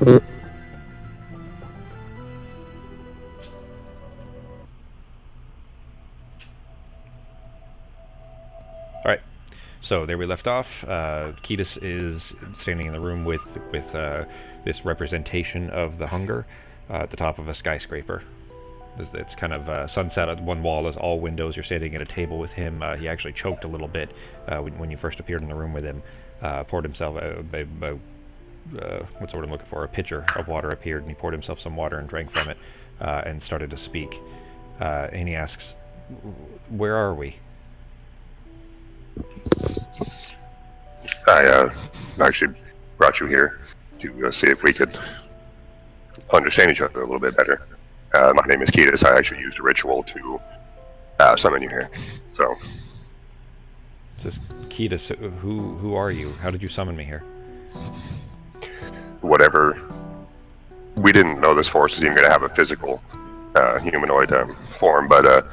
All right. So there we left off. Ketis is standing in the room with this representation of the hunger at the top of a skyscraper. It's kind of sunset at one wall is all windows. You're sitting at a table with him. He actually choked a little bit when you first appeared in the room with him. Poured himself what's the word I'm looking for? A pitcher of water appeared, and he poured himself some water and drank from it, and started to speak. And he asks, "Where are we?" I actually brought you here to see if we could understand each other a little bit better. My name is Ketis. I actually used a ritual to summon you here. So, Says, Ketis, who are you? How did you summon me here? whatever, we didn't know this force is even going to have a physical humanoid form, but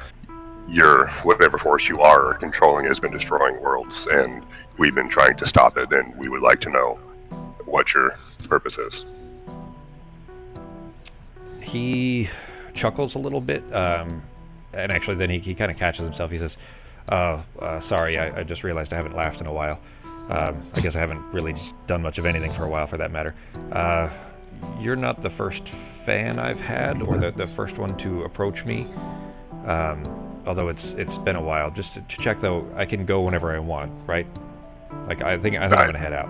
whatever force you are controlling has been destroying worlds, and we've been trying to stop it, and we would like to know what your purpose is. He chuckles a little bit, and actually then he kind of catches himself. He says, sorry, I just realized I haven't laughed in a while. I guess I haven't really done much of anything for a while, for that matter. You're not the first fan I've had, or the first one to approach me. Although it's been a while. Just to check, though, I can go whenever I want, right? Like, I think I'm going to head out.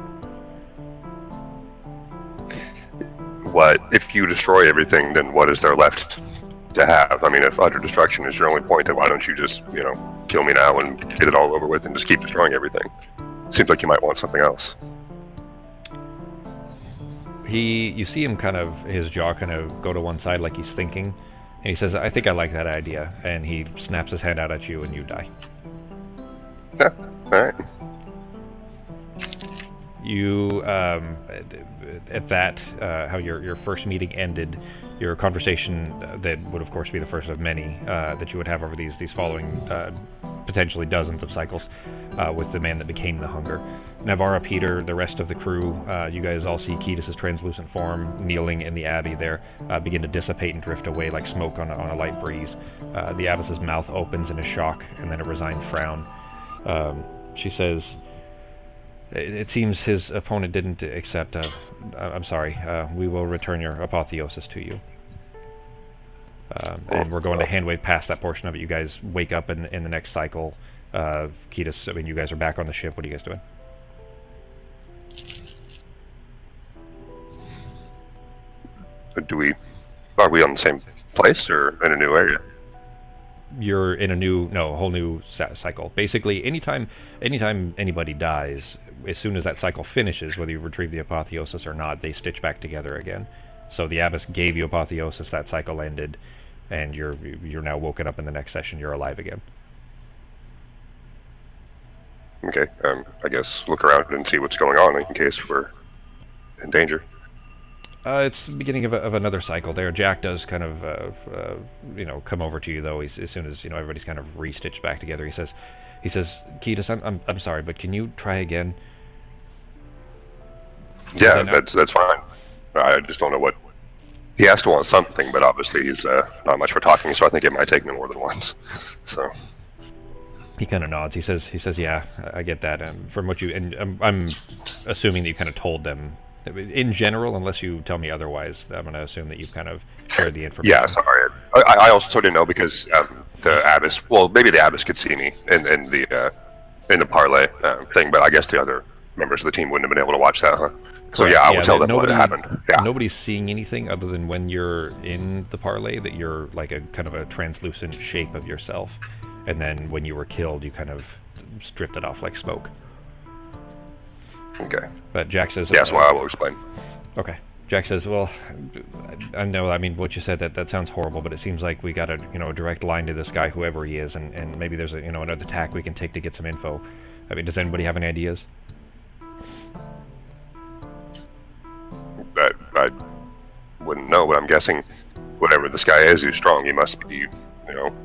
What if you destroy everything? Then what is there left to have? I mean, if utter destruction is your only point, then why don't you just, kill me now and get it all over with, and just keep destroying everything? Seems like you might want something else. You see him his jaw kind of go to one side like he's thinking, and he says, "I think I like that idea," and he snaps his hand out at you, and you die. Yeah, alright. You, at that, how your first meeting ended, your conversation that would of course be the first of many that you would have over these following potentially dozens of cycles with the man that became the hunger. Navarra, Peter, the rest of the crew, you guys all see Ketis' translucent form kneeling in the abbey there, begin to dissipate and drift away like smoke on a light breeze. The abbess's mouth opens in a shock and then a resigned frown. She says, "It seems his opponent didn't accept. I'm sorry. We will return your apotheosis to you." And we're going to handwave past that portion of it. You guys wake up in the next cycle. Ketis, you guys are back on the ship. What are you guys doing? Are we on the same place or in a new area? You're in a whole new cycle. Basically, anytime anybody dies, as soon as that cycle finishes, whether you retrieve the apotheosis or not, they stitch back together again. So the abbess gave you apotheosis, that cycle ended, and you're now woken up in the next session. You're alive again. Okay, I guess look around and see what's going on in case we're in danger. It's the beginning of another cycle there. Jack does kind of, come over to you, though, as soon as, everybody's kind of re-stitched back together. He says, Ketis, I'm sorry, but can you try again? Yeah, that's fine. I just don't know what... He has to want something, but obviously he's not much for talking, so I think it might take me more than once. So... He kind of nods. He says, yeah, I get that. From what I'm assuming that you kind of told them, in general, unless you tell me otherwise, I'm going to assume that you've kind of shared the information. Yeah, sorry. I also didn't know because the abbess, well, maybe the abbess could see me in the parlay thing, but I guess the other members of the team wouldn't have been able to watch that, huh? So yeah, I would tell them what happened. Yeah. Nobody's seeing anything other than when you're in the parlay that you're like a kind of a translucent shape of yourself. And then when you were killed, you kind of drifted off like smoke. Okay. But Jack says... Yes, well, I will explain. Okay. Jack says, well, I know, what you said, that sounds horrible, but it seems like we got a direct line to this guy, whoever he is, and maybe there's another tack we can take to get some info. Does anybody have any ideas? I wouldn't know, but I'm guessing whatever this guy is, he's strong. He must be,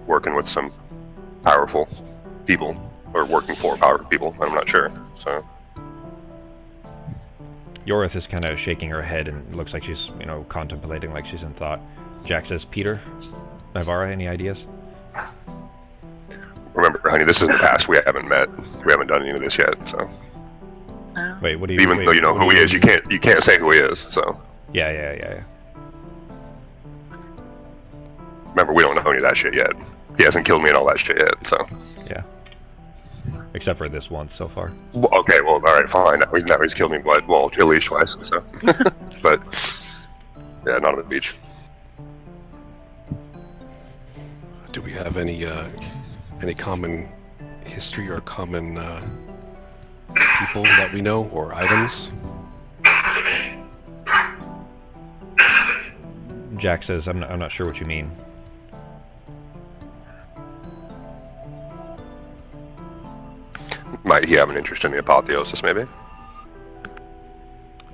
working with some powerful people, or working for powerful people. I'm not sure. So Yorith is kind of shaking her head and looks like she's, contemplating, like she's in thought. Jack says, Peter, Ivara, any ideas? Remember, honey, this is the past. We haven't met. We haven't done any of this yet, so. Wait, what do you... Even though you know who he is, you can't say who he is, so. Yeah. Remember, we don't know any of that shit yet. He hasn't killed me and all that shit yet, so. Yeah. Except for this once so far. Well, okay, well, alright, fine. Now he's killed me, well, at least twice, so. But, yeah, not on the beach. Do we have any common history or common people that we know or items? Jack says, I'm not sure what you mean. Might he have an interest in the apotheosis, maybe?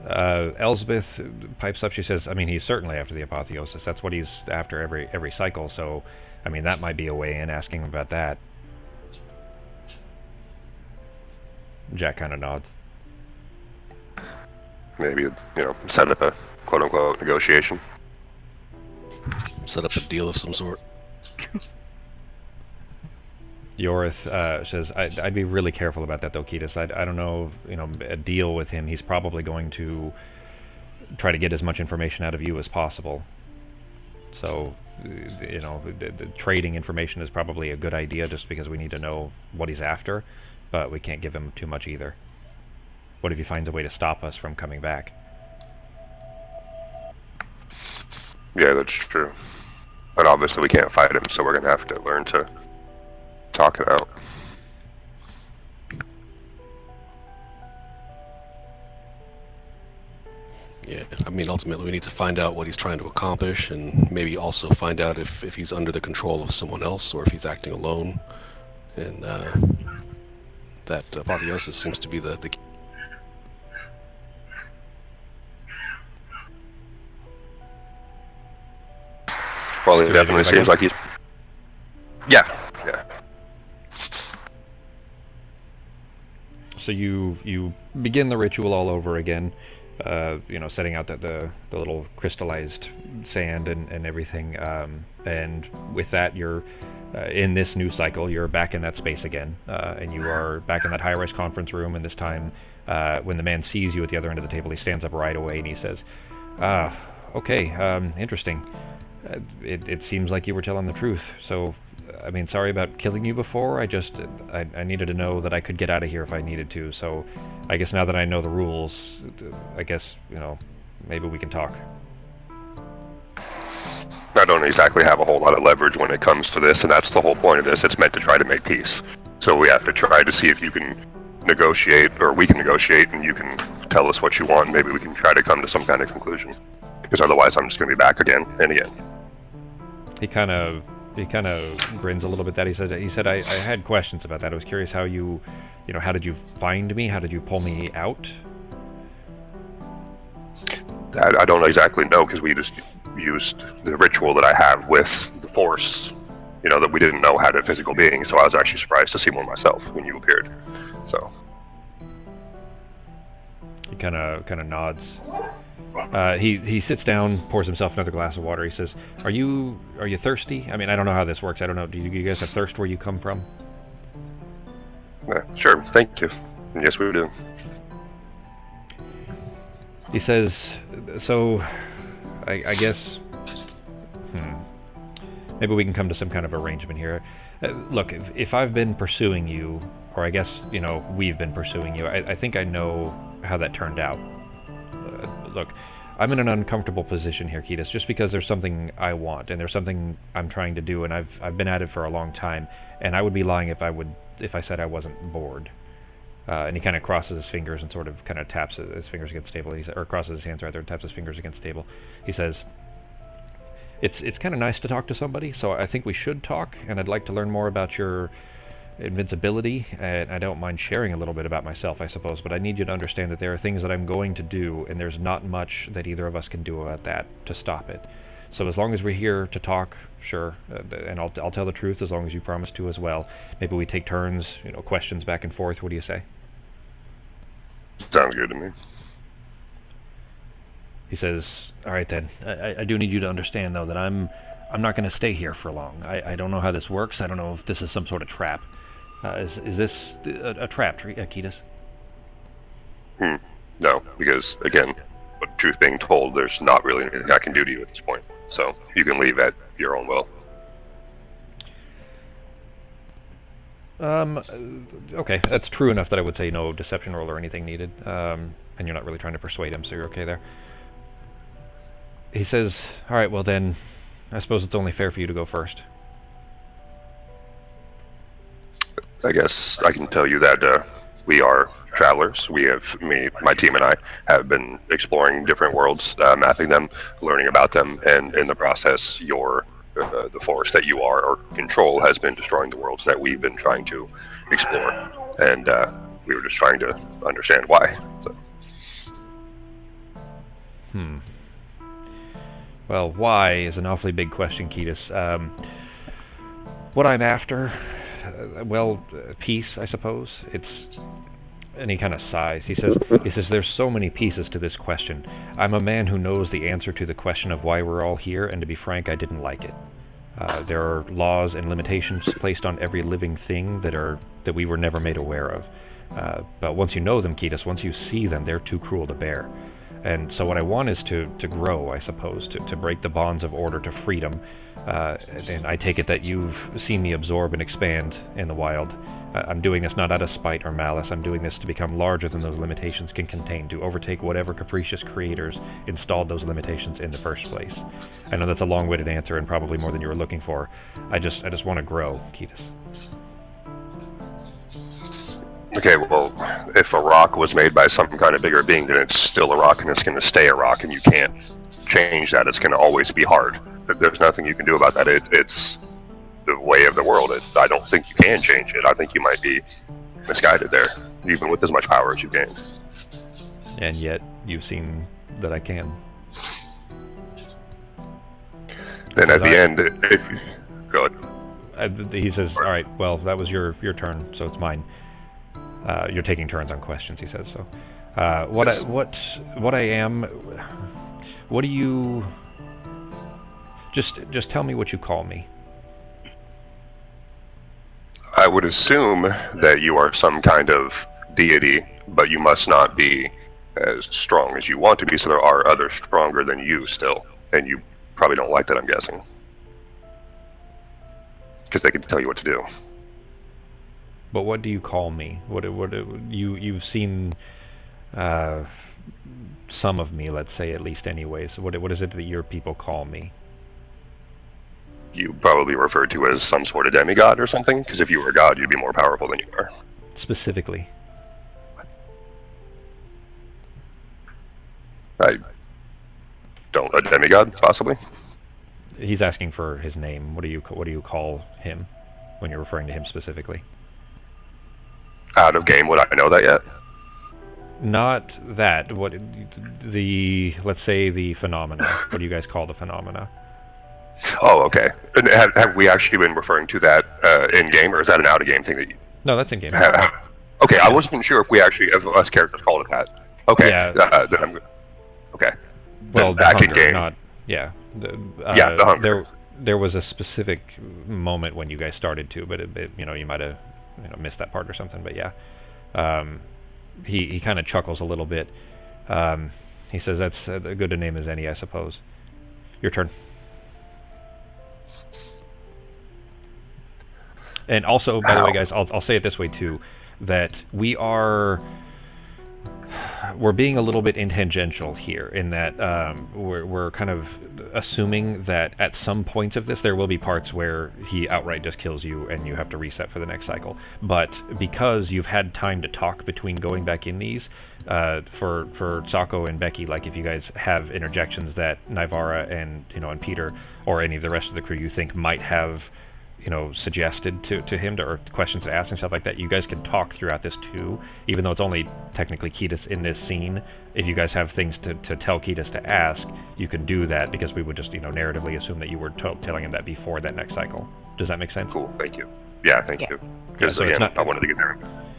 Elsbeth pipes up. She says, I mean, he's certainly after the apotheosis. That's what he's after every cycle. So, I mean, that might be a way in, asking him about that. Jack kind of nods. Maybe, set up a quote-unquote negotiation. Set up a deal of some sort. Yorith says, I'd be really careful about that, though, Ketis. I don't know, a deal with him. He's probably going to try to get as much information out of you as possible. So, the trading information is probably a good idea, just because we need to know what he's after, but we can't give him too much either. What if he finds a way to stop us from coming back? Yeah, that's true. But obviously we can't fight him, so we're going to have to learn to talk it out. Yeah, I mean, ultimately we need to find out what he's trying to accomplish, and maybe also find out if he's under the control of someone else, or if he's acting alone. And that apotheosis seems to be the key. Well, it definitely seems like he's... Yeah. So you begin the ritual all over again, setting out the little crystallized sand and everything, and with that you're in this new cycle, you're back in that space again, and you are back in that high-rise conference room, and this time when the man sees you at the other end of the table, he stands up right away and he says, okay, interesting. It seems like you were telling the truth, so, I mean, sorry about killing you before. I needed to know that I could get out of here if I needed to, so I guess now that I know the rules, I guess, maybe we can talk. I don't exactly have a whole lot of leverage when it comes to this, and that's the whole point of this. It's meant to try to make peace. So we have to try to see if you can negotiate, or we can negotiate, and you can tell us what you want, and maybe we can try to come to some kind of conclusion. Because otherwise I'm just going to be back again and again. He kind of grins a little bit. That he said I had questions about that. I was curious how you how did you find me? How did you pull me out? I don't exactly know, because we just used the ritual that I have with the Force, that we didn't know had a physical being, so I was actually surprised to see one myself when you appeared. So he kind of nods. He sits down, pours himself another glass of water. He says, "Are you thirsty? I mean, I don't know how this works. I don't know. Do you guys have thirst where you come from?" Sure, thank you. Yes, we do. He says, "So, I guess, maybe we can come to some kind of arrangement here. Look, if I've been pursuing you, or I guess we've been pursuing you, I think I know how that turned out. Look, I'm in an uncomfortable position here, Ketis, just because there's something I want, and there's something I'm trying to do, and I've been at it for a long time, and I would be lying if I said I wasn't bored." And he kind of crosses his fingers and sort of kind of taps his fingers against the table, or crosses his hands rather, and taps his fingers against the table. He says, It's kind of nice to talk to somebody, so I think we should talk, and I'd like to learn more about your invincibility, and I don't mind sharing a little bit about myself, I suppose, but I need you to understand that there are things that I'm going to do, and there's not much that either of us can do about that to stop it. So as long as we're here to talk, sure, and I'll tell the truth as long as you promise to as well. Maybe we take turns, questions back and forth. What do you say? Sounds good to me. He says, "All right then. I do need you to understand though that I'm not going to stay here for long. I don't know how this works. I don't know if this is some sort of trap. Is this a trap, Ketis?" No, because again, with truth being told, there's not really anything I can do to you at this point. So you can leave at your own will. Okay, that's true enough that I would say no deception roll or anything needed. And you're not really trying to persuade him, so you're okay there. He says, "All right, well then, I suppose it's only fair for you to go first." I guess I can tell you that we are travelers. My team and I have been exploring different worlds, mapping them, learning about them, and in the process, the force that you are or control has been destroying the worlds that we've been trying to explore, and we were just trying to understand why. So. Well, why is an awfully big question, Ketis. What I'm after, peace, I suppose. And he kind of sighs. He says, "There's so many pieces to this question. I'm a man who knows the answer to the question of why we're all here, and to be frank, I didn't like it. There are laws and limitations placed on every living thing that we were never made aware of. But once you know them, Ketis, once you see them, they're too cruel to bear. And so what I want is to grow, I suppose, to break the bonds of order to freedom. And I take it that you've seen me absorb and expand in the wild. I'm doing this not out of spite or malice. I'm doing this to become larger than those limitations can contain, to overtake whatever capricious creators installed those limitations in the first place." I know that's a long-winded answer and probably more than you were looking for. I just want to grow, Ketis. Okay, well, if a rock was made by some kind of bigger being, then it's still a rock and it's going to stay a rock, and you can't change that. It's going to always be hard. There's nothing you can do about that. It's the way of the world. I don't think you can change it. I think you might be misguided there, even with as much power as you gain. And yet, you've seen that I can. Then at the end, if you... Go ahead. He says, "All right, well, that was your turn, so it's mine. You're taking turns on questions," he says. So, what I am, what do you? Just tell me what you call me. I would assume that you are some kind of deity, but you must not be as strong as you want to be, so there are others stronger than you still, and you probably don't like that, I'm guessing. Because they can tell you what to do. But what do you call me? You've seen some of me, let's say, at least anyways. What is it that your people call me? You probably referred to as some sort of demigod or something, because if you were a god, you'd be more powerful than you are. Specifically? I don't. A demigod, possibly? He's asking for his name. What do you call him when you're referring to him specifically? Out of game, would I know that yet? Not that. Let's say the phenomena. What do you guys call the phenomena? Oh, okay. And have we actually been referring to that in game, or is that an out of game thing that you? No, that's in game. Okay, I wasn't sure if us characters called it that. Okay. Yeah. Then I'm. Okay. Well, then back in game. Yeah. The hunger. There was a specific moment when you guys started to, but you might have missed that part or something. But yeah, he kind of chuckles a little bit. He says, "That's as good a name as any, I suppose." Your turn. And also, by the way, guys, I'll say it this way too, that we're being a little bit intangential here in that we're kind of assuming that at some points of this there will be parts where he outright just kills you and you have to reset for the next cycle. But because you've had time to talk between going back in these, for Sako and Becky, like if you guys have interjections that Naivara and and Peter or any of the rest of the crew you think might have suggested to him, or questions to ask and stuff like that, you guys can talk throughout this too, even though it's only technically Ketis in this scene. If you guys have things to tell Ketis to ask, you can do that, because we would just narratively assume that you were telling him that before that next cycle. Does that make sense? Cool, thank you. Yeah, thank you. Because so again, I wanted to get there.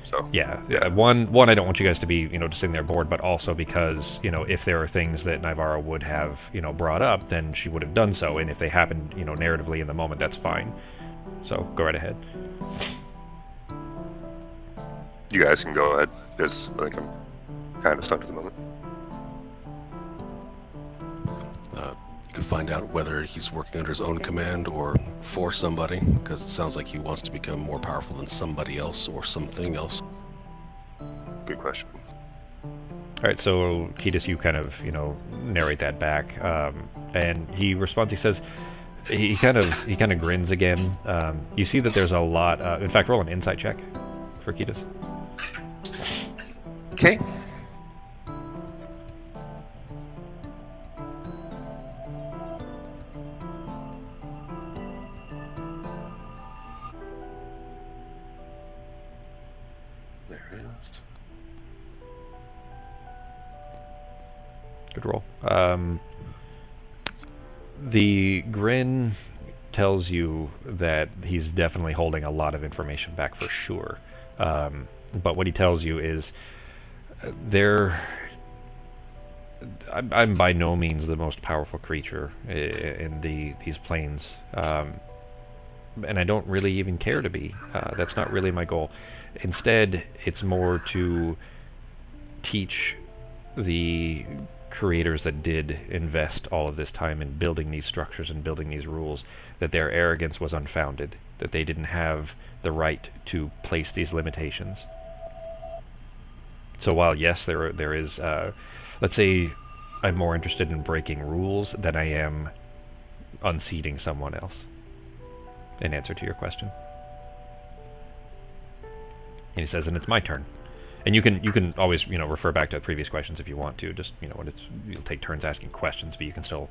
So Yeah. One, I don't want you guys to be, just sitting there bored, but also because, if there are things that Nivara would have, brought up, then she would have done so, and if they happened, narratively in the moment, that's fine. So go right ahead. you guys can go ahead, because I think I'm kind of stuck at the moment. To find out whether he's working under his own command or for somebody, because it sounds like he wants to become more powerful than somebody else or something else. Good question. All right, so Ketis, you kind of, narrate that back, and he responds. He says, he kind of grins again. You see that there's a lot. In fact, roll an insight check for Ketis. Okay. There it is. Good roll. The grin tells you that he's definitely holding a lot of information back for sure. But what he tells you is I'm by no means the most powerful creature in these planes. And I don't really even care to be. That's not really my goal. Instead, it's more to teach the creators that did invest all of this time in building these structures and building these rules that their arrogance was unfounded, that they didn't have the right to place these limitations. So while yes, there is, let's say I'm more interested in breaking rules than I am unseating someone else, in answer to your question. And he says, and it's my turn. And you can always, refer back to previous questions if you want to. Just, when you'll take turns asking questions, but you can still,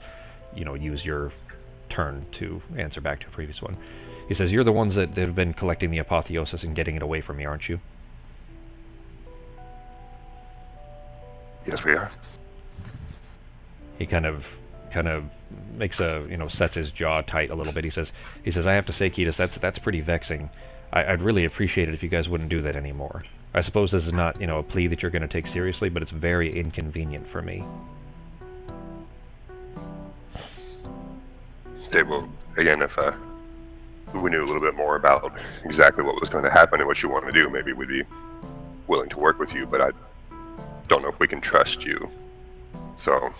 use your turn to answer back to a previous one. He says, you're the ones that have been collecting the apotheosis and getting it away from me, aren't you? Yes, we are. He kind of makes a, sets his jaw tight a little bit. He says, I have to say, Ketis, that's pretty vexing. I'd really appreciate it if you guys wouldn't do that anymore. I suppose this is not, a plea that you're going to take seriously, but it's very inconvenient for me. Okay, well, again, if we knew a little bit more about exactly what was going to happen and what you want to do, maybe we'd be willing to work with you, but I don't know if we can trust you. So,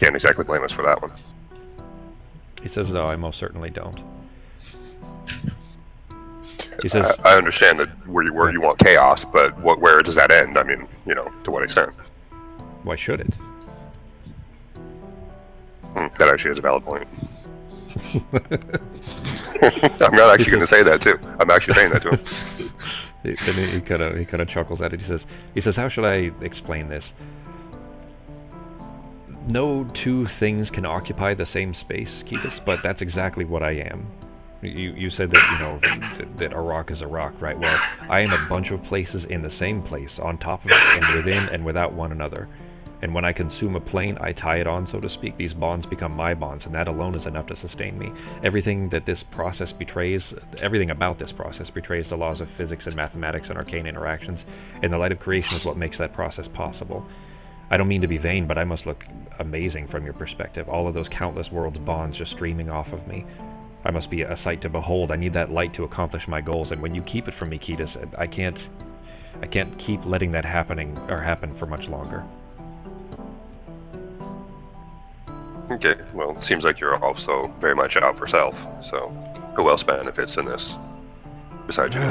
can't exactly blame us for that one. He says, no, I most certainly don't. He says, I understand that where you want chaos, but where does that end? I mean, to what extent? why should it? That actually is a valid point. I'm not actually going to say that too. I'm actually saying that to him. Then he kind of chuckles at it. He says, how should I explain this? No two things can occupy the same space, Ketis, but that's exactly what I am. You said that, that a rock is a rock, right? Well, I am a bunch of places in the same place, on top of it, and within and without one another. And when I consume a plane, I tie it on, so to speak. These bonds become my bonds, and that alone is enough to sustain me. Everything about this process betrays the laws of physics and mathematics and arcane interactions, and the light of creation is what makes that process possible. I don't mean to be vain, but I must look amazing from your perspective. All of those countless worlds' bonds just streaming off of me. I must be a sight to behold. I need that light to accomplish my goals, and when you keep it from me, Ketis, I can't keep letting that happen for much longer. Okay, well, it seems like you're also very much out for self, so who else benefits in this besides you?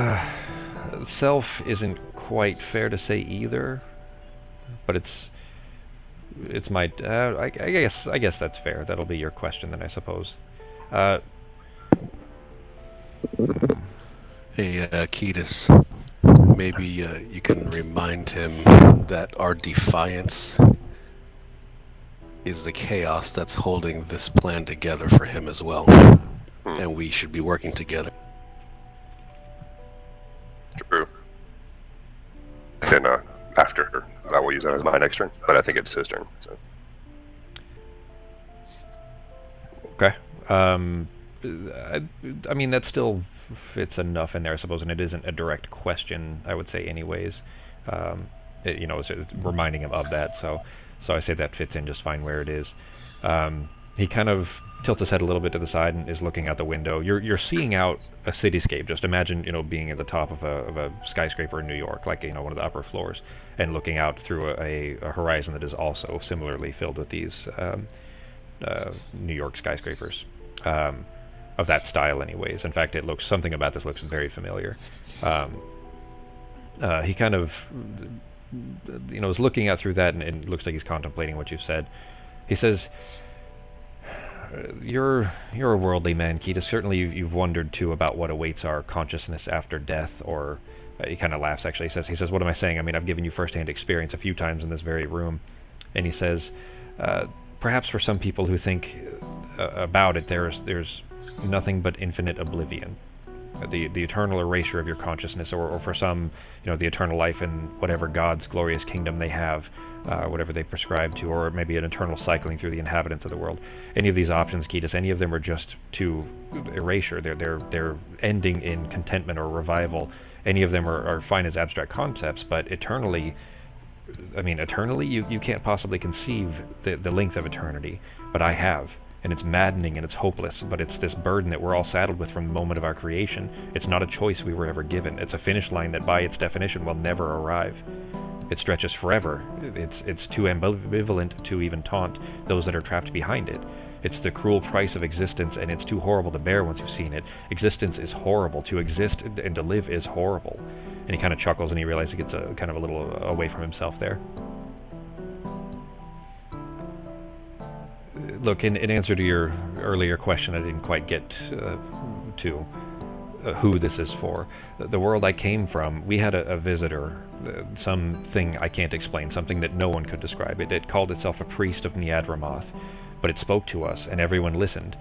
Self isn't quite fair to say either, but it's my, I guess that's fair. That'll be your question then, I suppose. Hey, Ketis, maybe you can remind him that our defiance is the chaos that's holding this plan together for him as well. And we should be working together. True. Then after, I will use that as my next turn, but I think it's his turn. So. Okay. I mean, that still fits enough in there, I suppose, and it isn't a direct question, I would say, anyways. It's just reminding him of that, so I say that fits in just fine where it is. He kind of tilts his head a little bit to the side and is looking out the window. You're seeing out a cityscape. Just imagine, being at the top of a skyscraper in New York, like, one of the upper floors, and looking out through a horizon that is also similarly filled with these New York skyscrapers. Of that style anyways. In fact, something about this looks very familiar. He kind of, is looking out through that, and it looks like he's contemplating what you've said. He says, you're a worldly man, Ketis. Certainly you've wondered too about what awaits our consciousness after death, or he kind of laughs actually. He says, what am I saying? I mean, I've given you first-hand experience a few times in this very room. And he says, perhaps for some people who think about it, there's nothing but infinite oblivion, the eternal erasure of your consciousness, or for some, the eternal life in whatever God's glorious kingdom they have, whatever they prescribe to, or maybe an eternal cycling through the inhabitants of the world. Any of these options, Ketis, any of them are just to erasure. They're ending in contentment or revival. Any of them are fine as abstract concepts, but eternally, you can't possibly conceive the length of eternity, but I have. And it's maddening and it's hopeless, but it's this burden that we're all saddled with from the moment of our creation. It's not a choice we were ever given. It's a finish line that by its definition will never arrive. It stretches forever. It's too ambivalent to even taunt those that are trapped behind it. It's the cruel price of existence, and it's too horrible to bear once you've seen it. Existence is horrible. To exist and to live is horrible. And he kind of chuckles, and he realizes he gets kind of a little away from himself there. Look, in answer to your earlier question, I didn't quite get to who this is for. The world I came from, we had a visitor, something I can't explain, something that no one could describe. It called itself a priest of Niadramoth, but it spoke to us, and everyone listened.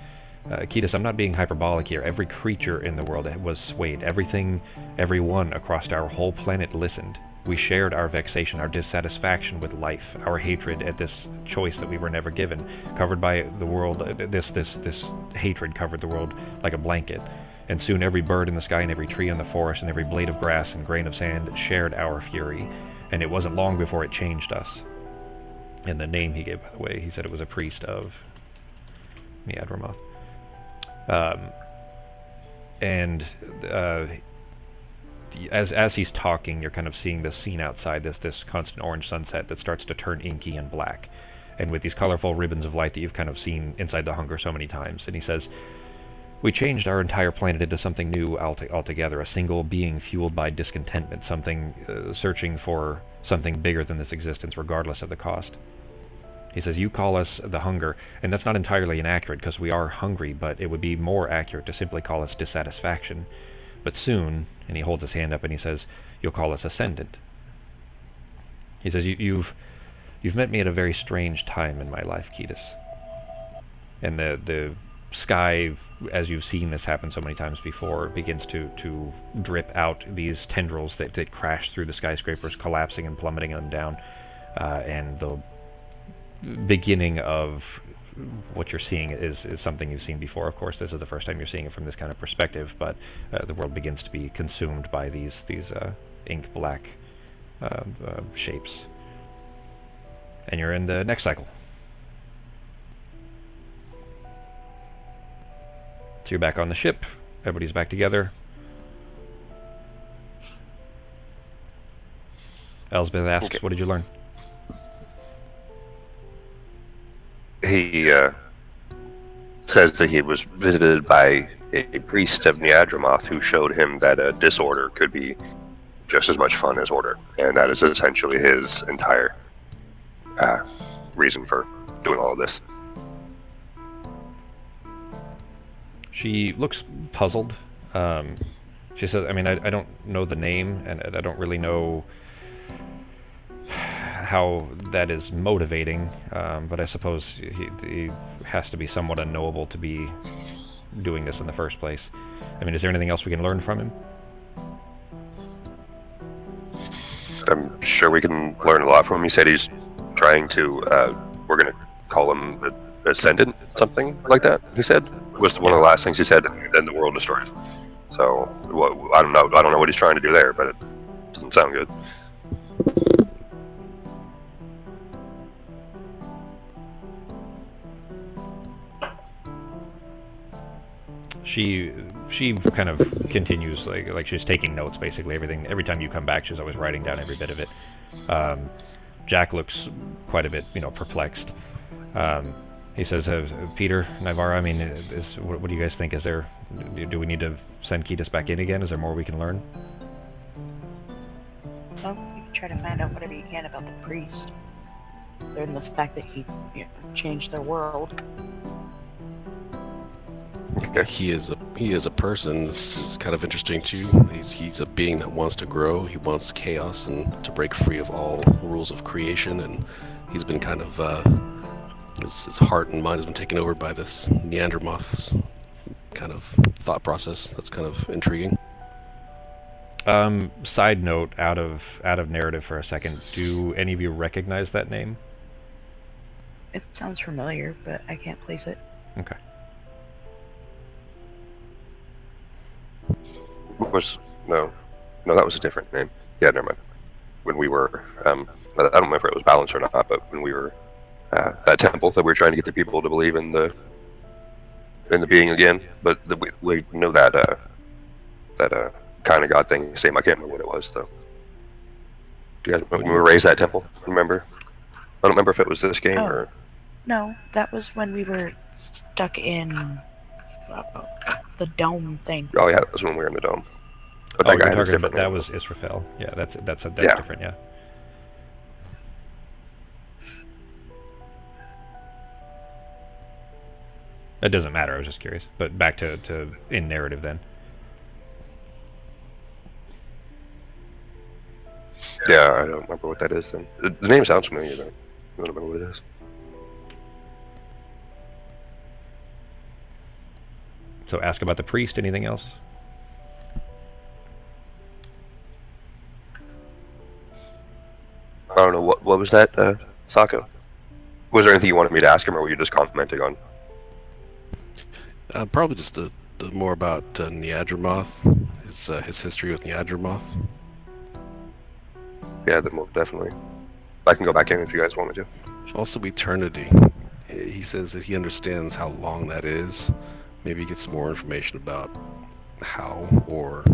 Ketis, I'm not being hyperbolic here. Every creature in the world was swayed. Everyone across our whole planet listened. We shared our vexation, our dissatisfaction with life, our hatred at this choice that we were never given. Covered by the world, this hatred covered the world like a blanket. And soon every bird in the sky and every tree in the forest and every blade of grass and grain of sand shared our fury. And it wasn't long before it changed us. And the name he gave, by the way, he said it was a priest of Niadramoth. As he's talking, you're kind of seeing this scene outside, this constant orange sunset that starts to turn inky and black, and with these colorful ribbons of light that you've kind of seen inside the Hunger so many times. And he says, we changed our entire planet into something new altogether, a single being fueled by discontentment, something searching for something bigger than this existence, regardless of the cost. He says, you call us the Hunger, and that's not entirely inaccurate, because we are hungry, but it would be more accurate to simply call us dissatisfaction. But soon, and he holds his hand up and he says, you'll call us Ascendant. He says, you've met me at a very strange time in my life, Ketis. And the sky, as you've seen this happen so many times before, begins to drip out these tendrils that crash through the skyscrapers, collapsing and plummeting them down. And the beginning of what you're seeing is something you've seen before. Of course, this is the first time you're seeing it from this kind of perspective, but the world begins to be consumed by these ink black shapes. And you're in the next cycle. So you're back on the ship. Everybody's back together. Elsbeth asks, okay. What did you learn? He says that he was visited by a priest of Niadramoth who showed him that a disorder could be just as much fun as order, and that is essentially his entire reason for doing all of this. She looks puzzled. She says, I mean, I don't know the name, and I don't really know how that is motivating, but I suppose he has to be somewhat unknowable to be doing this in the first place. I mean, is there anything else we can learn from him? I'm sure we can learn a lot from him. He said he's trying to, we're going to call him Ascendant, something like that, he said. was one of the last things he said, and then the world destroyed. So I don't know what he's trying to do there, but it doesn't sound good. She kind of continues like she's taking notes, basically everything. Every time you come back, she's always writing down every bit of it. Jack looks quite a bit, perplexed. He says, "Peter, Navarra, I mean, what do you guys think? Do we need to send Ketis back in again? Is there more we can learn?" Well, you can try to find out whatever you can about the priest. Learn the fact that he changed their world. Okay. He is a person. This is kind of interesting too. He's a being that wants to grow. He wants chaos and to break free of all rules of creation. And he's been kind of his heart and mind has been taken over by this Neandermoth's kind of thought process. That's kind of intriguing. Side note, out of narrative for a second. Do any of you recognize that name? It sounds familiar, but I can't place it. Okay. No, that was a different name. Yeah, never mind. When we were, I don't remember if it was balanced or not, but when we were that temple that we were trying to get the people to believe in the being again, but we know that kind of God thing. Same, I can't remember what it was though. Do you guys when we were raised that temple? Remember? I don't remember if it was this game or. No, that was when we were stuck in the dome thing. Oh yeah, that was when we were in the dome. But That guy was Israfel. Yeah, that's Yeah. different. Yeah. That doesn't matter. I was just curious. But back to in narrative then. Yeah, I don't remember what that is. Then the name sounds familiar though. I don't remember what it is. So ask about the priest. Anything else? I don't know what was that, Sako? Was there anything you wanted me to ask him, or were you just commenting on? Probably just the more about Neadremoth, his history with Neadremoth. Yeah, definitely. I can go back in if you guys want me to. Also, eternity. He says that he understands how long that is. Maybe get some more information about how, or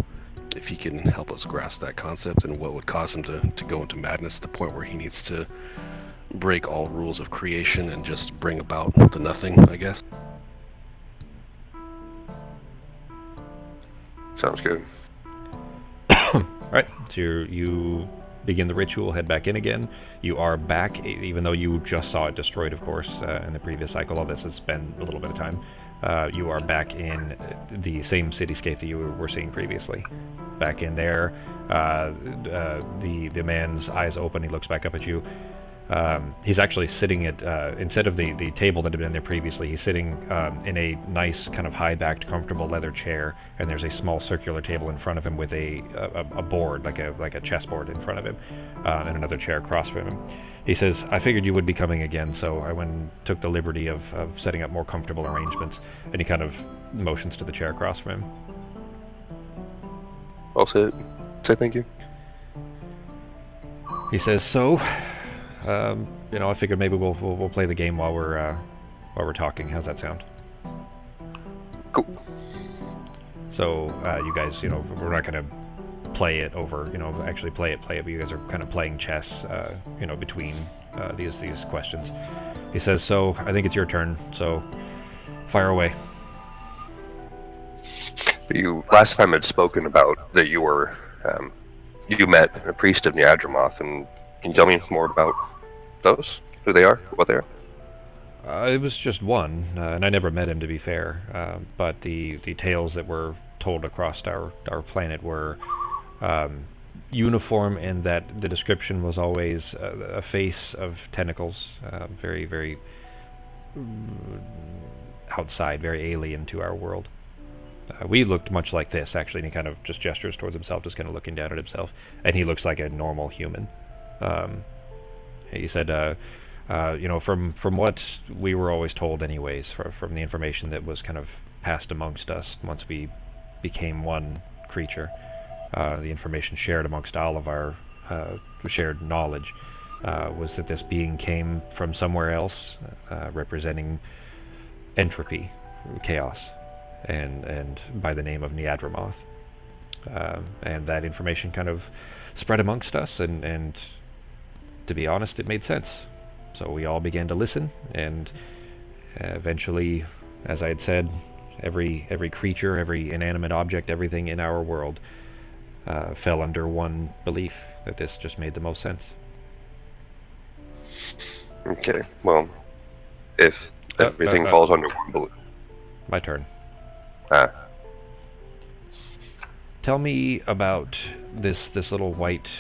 if he can help us grasp that concept and what would cause him to go into madness to the point where he needs to break all rules of creation and just bring about the nothing, I guess. Sounds good. Right. So you begin the ritual, head back in again. You are back, even though you just saw it destroyed, of course, in the previous cycle. All this has been a little bit of time. You are back in the same cityscape that you were seeing previously. Back in there, the man's eyes open. He looks back up at you. He's actually sitting at, instead of the table that had been there previously, he's sitting in a nice kind of high-backed, comfortable leather chair, and there's a small circular table in front of him with a board, like a chessboard in front of him, and another chair across from him. He says, "I figured you would be coming again, so I went and took the liberty of setting up more comfortable arrangements," and he kind of motions to the chair across from him. I'll say thank you. He says, "So, I figured maybe we'll play the game while we're talking. How's that sound?" Cool. So you guys, we're not gonna play it over, actually play it, but you guys are kind of playing chess, between these questions. He says, "So I think it's your turn. So fire away." You last time had spoken about that you were, you met a priest of Neadremoth, and can you tell me more about those? Who they are? What they are? It was just one, and I never met him, to be fair. But the tales that were told across our planet were uniform in that the description was always a face of tentacles, very, very outside, very alien to our world. We looked much like this, actually, and he kind of just gestures towards himself, just kind of looking down at himself, and he looks like a normal human. He said, from what we were always told anyways, from the information that was kind of passed amongst us once we became one creature. The information shared amongst all of our shared knowledge was that this being came from somewhere else, representing entropy, chaos, and by the name of Neadramoth. And that information kind of spread amongst us, and to be honest, it made sense. So we all began to listen, and eventually, as I had said, every creature, every inanimate object, everything in our world fell under one belief, that this just made the most sense. Okay, well, if everything falls under one belief... My turn. Ah, Tell me about this little white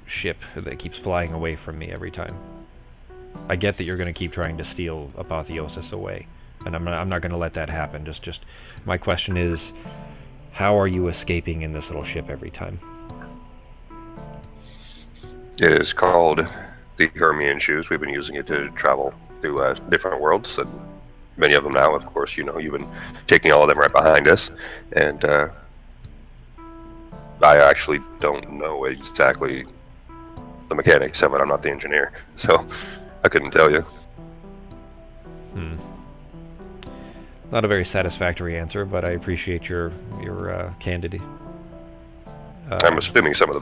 ship that keeps flying away from me every time. I get that you're going to keep trying to steal Apotheosis away, and I'm not going to let that happen. Just my question is, how are you escaping in this little ship every time? it is called the Hermian Shoes. We've been using it to travel through different worlds, and many of them now, of course, you've been taking all of them right behind us, and I actually don't know exactly the mechanics of it. I'm not the engineer, so I couldn't tell you. Not a very satisfactory answer, but I appreciate your candidity. I'm assuming some of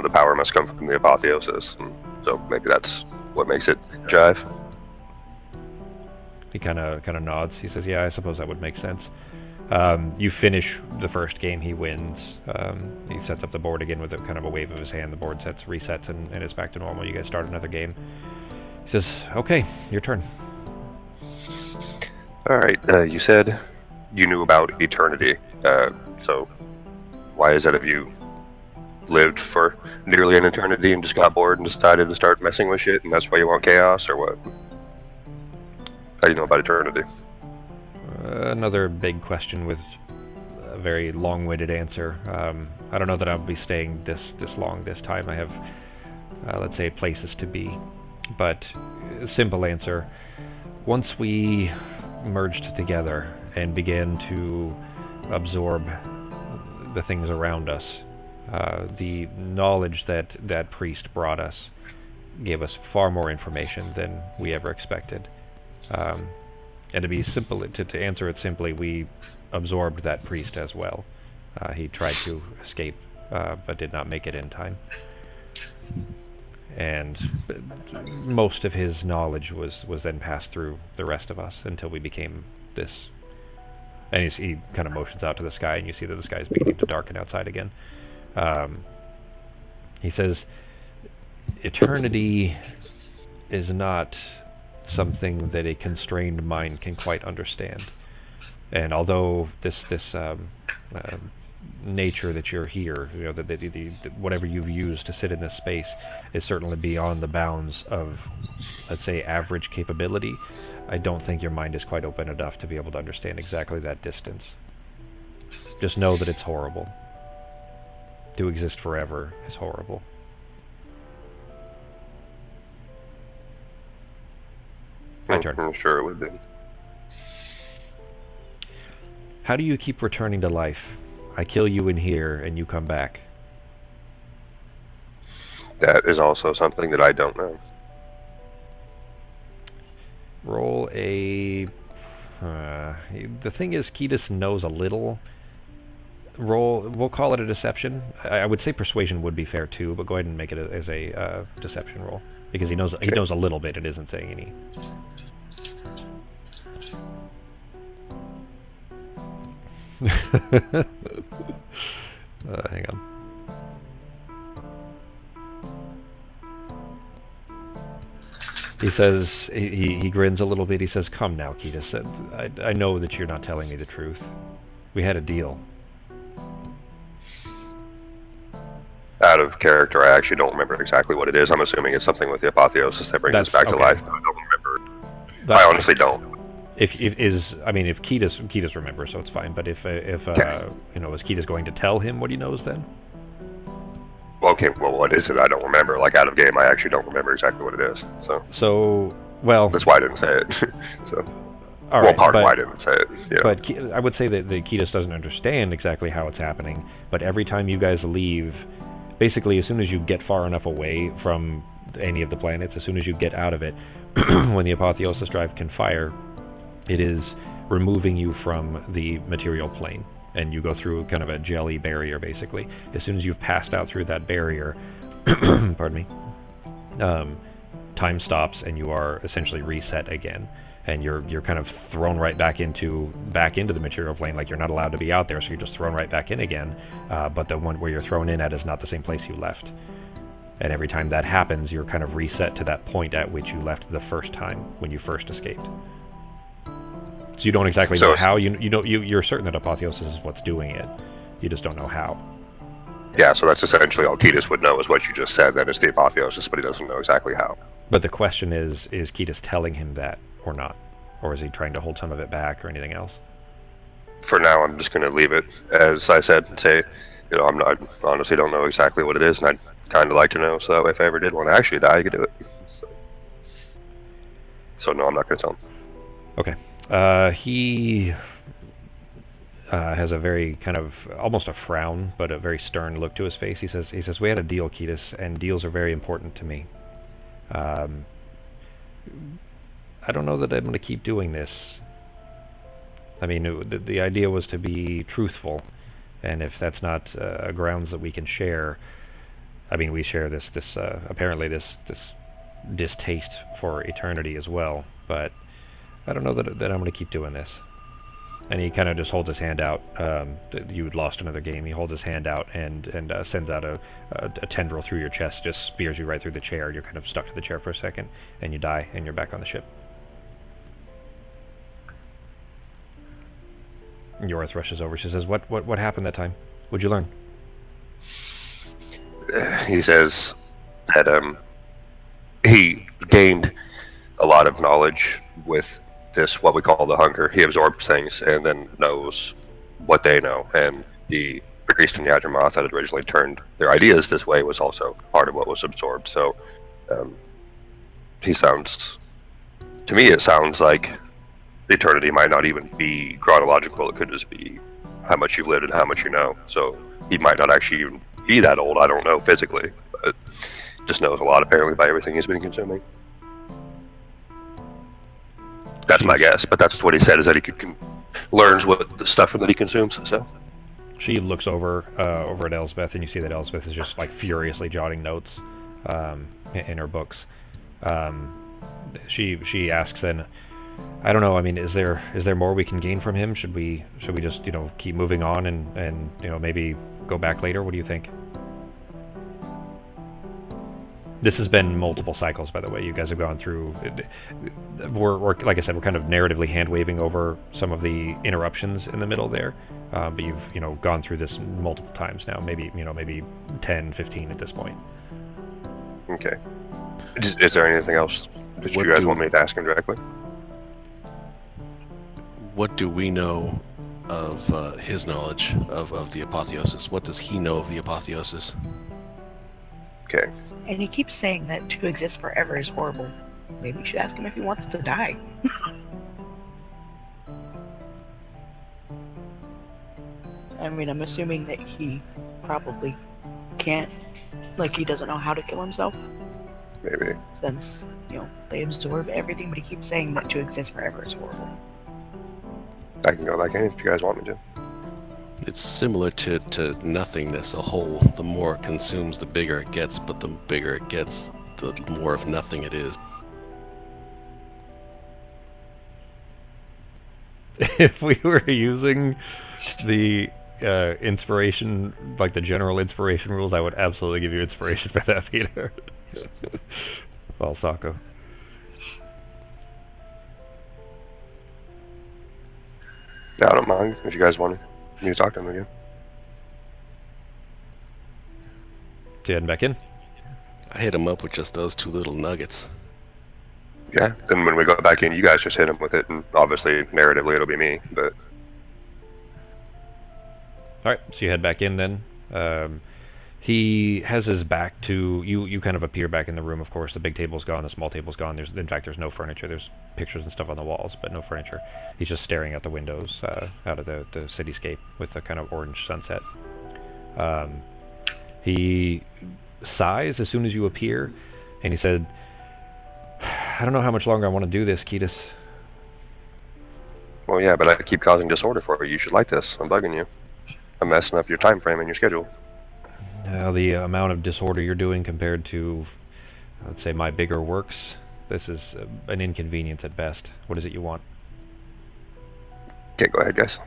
the power must come from the Apotheosis, and so maybe that's what makes it jive. He kind of nods. He says, "Yeah, I suppose that would make sense." You finish the first game. He wins. He sets up the board again with a kind of a wave of his hand. The board resets, and it's back to normal. You guys start another game. He says, "Okay, your turn." All right. You said you knew about eternity. So why is that? Have you lived for nearly an eternity and just got bored and decided to start messing with shit, and that's why you want chaos, or what? How do you know about eternity? Another big question with a very long-winded answer. I don't know that I'll be staying this long this time. I have, let's say, places to be. But simple answer: once we merged together and began to absorb the things around us, the knowledge that priest brought us gave us far more information than we ever expected. And to be simple, to answer it simply, we absorbed that priest as well. He tried to escape, but did not make it in time. And most of his knowledge was then passed through the rest of us until we became this. And he kind of motions out to the sky, and you see that the sky is beginning to darken outside again. He says, eternity is not something that a constrained mind can quite understand. And although this nature that you're here, the whatever you've used to sit in this space is certainly beyond the bounds of, let's say, average capability, I don't think your mind is quite open enough to be able to understand exactly that distance. Just know that it's horrible. To exist forever is horrible. My turn. I'm sure it would be. How do you keep returning to life? I kill you in here, and you come back. That is also something that I don't know. Roll a... the thing is, Ketis knows a little. We'll call it a deception. I would say persuasion would be fair too, but go ahead and make it as a deception roll. Because he knows a little bit, it isn't saying any. Hang on. He says, he grins a little bit. He says, "Come now, Ketis. I know that you're not telling me the truth. We had a deal." Out of character, I actually don't remember exactly what it is. I'm assuming it's something with the Apotheosis that brings us back to life. I don't remember. I honestly don't. If Ketis remembers, so it's fine. But if is Ketis going to tell him what he knows then? Okay, well, what is it? I don't remember. Like, out of game, I actually don't remember exactly what it is. So well, that's why I didn't say it. So All well, right, part of but, why I didn't say it. Yeah. but I would say that the Ketis doesn't understand exactly how it's happening, but every time you guys leave, basically as soon as you get far enough away from any of the planets, as soon as you get out of it, when the apotheosis drive can fire, it is removing you from the material plane, and you go through kind of a jelly barrier, basically. As soon as you've passed out through that barrier, pardon me, time stops, and you are essentially reset again. And you're kind of thrown right back into the material plane, like you're not allowed to be out there, so you're just thrown right back in again. But the one where you're thrown in at is not the same place you left. And every time that happens, you're kind of reset to that point at which you left the first time when you first escaped. So you don't exactly know how. You're certain that apotheosis is what's doing it. You just don't know how. Yeah, so that's essentially all Ketis would know is what you just said. That it's the apotheosis, but he doesn't know exactly how. But the question is Ketis telling him that or not? Or is he trying to hold some of it back or anything else? For now, I'm just going to leave it as I said and say, I honestly don't know exactly what it is, and I'd kind of like to know, so that way if I ever did want to actually die, I could do it. So no, I'm not going to tell him. Okay. He has a very kind of almost a frown, but a very stern look to his face. He says, "We had a deal, Ketis, and deals are very important to me. I don't know that I'm going to keep doing this. I mean, the idea was to be truthful, and if that's not grounds that we can share, I mean, we share this apparently this distaste for eternity as well, but I don't know that I'm going to keep doing this." And he kind of just holds his hand out. You had lost another game. He holds his hand out and sends out a tendril through your chest, just spears you right through the chair. You're kind of stuck to the chair for a second, and you die, and you're back on the ship. Yorith rushes over. She says, What happened that time? What'd you learn?" He says that he gained a lot of knowledge with this, what we call the hunger. He absorbs things and then knows what they know. And the priest in Yajamath that had originally turned their ideas this way was also part of what was absorbed. So he sounds, to me, it sounds like eternity might not even be chronological. It could just be how much you've lived and how much you know. So he might not actually even be that old. I don't know physically, but just knows a lot apparently by everything he's been consuming. That's my guess, but that's what he said, is that he learns what the stuff that he consumes. So she looks over at Elsbeth, and you see that Elsbeth is just like furiously jotting notes in her books. She asks then, "I don't know. I mean, is there more we can gain from him? Should we just keep moving on and maybe go back later? What do you think?" This has been multiple cycles, by the way. You guys have gone through. We're like I said, we're kind of narratively hand-waving over some of the interruptions in the middle there, but you've gone through this multiple times now. Maybe 10, 15 at this point. Okay. Is there anything else that you guys want me to ask him directly? What do we know of his knowledge of the apotheosis? What does he know of the apotheosis? Okay. And he keeps saying that to exist forever is horrible. Maybe you should ask him if he wants to die. I mean, I'm assuming that he probably can't, like he doesn't know how to kill himself. Maybe. Since, they absorb everything, but he keeps saying that to exist forever is horrible. I can go back in if you guys want me to. It's similar to nothingness, a whole. The more it consumes, the bigger it gets, but the bigger it gets, the more of nothing it is. If we were using the inspiration, like the general inspiration rules, I would absolutely give you inspiration for that, Peter. Well, Sako. Yeah, I don't mind if you guys want me to talk to him again. So you heading back in? I hit him up with just those two little nuggets. Yeah, then when we go back in, you guys just hit him with it, and obviously, narratively, it'll be me, but... Alright, so you head back in then. He has his back to you. You kind of appear back in the room. Of course, the big table's gone, the small table's gone. In fact, there's no furniture. There's pictures and stuff on the walls, but no furniture. He's just staring out the windows, out of the cityscape with a kind of orange sunset. He sighs as soon as you appear, and he said, "I don't know how much longer I want to do this, Ketis." Well, yeah, but I keep causing disorder for you. You should like this. I'm bugging you. I'm messing up your time frame and your schedule. The amount of disorder you're doing compared to, let's say, my bigger works, this is an inconvenience at best. What is it you want? Okay, go ahead, guys.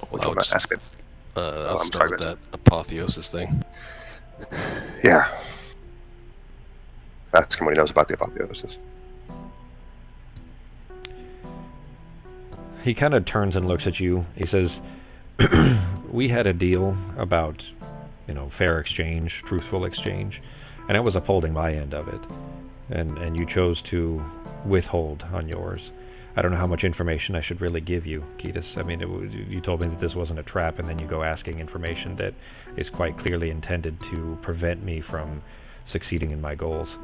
Oh, What well, do you want to ask me? I'll I'm start sorry, with that apotheosis thing. Yeah. Ask him what he knows about the apotheosis. He kind of turns and looks at you. He says, "We had a deal about, fair exchange, truthful exchange, and I was upholding my end of it. And you chose to withhold on yours. I don't know how much information I should really give you, Ketis. I mean, you told me that this wasn't a trap, and then you go asking information that is quite clearly intended to prevent me from succeeding in my goals.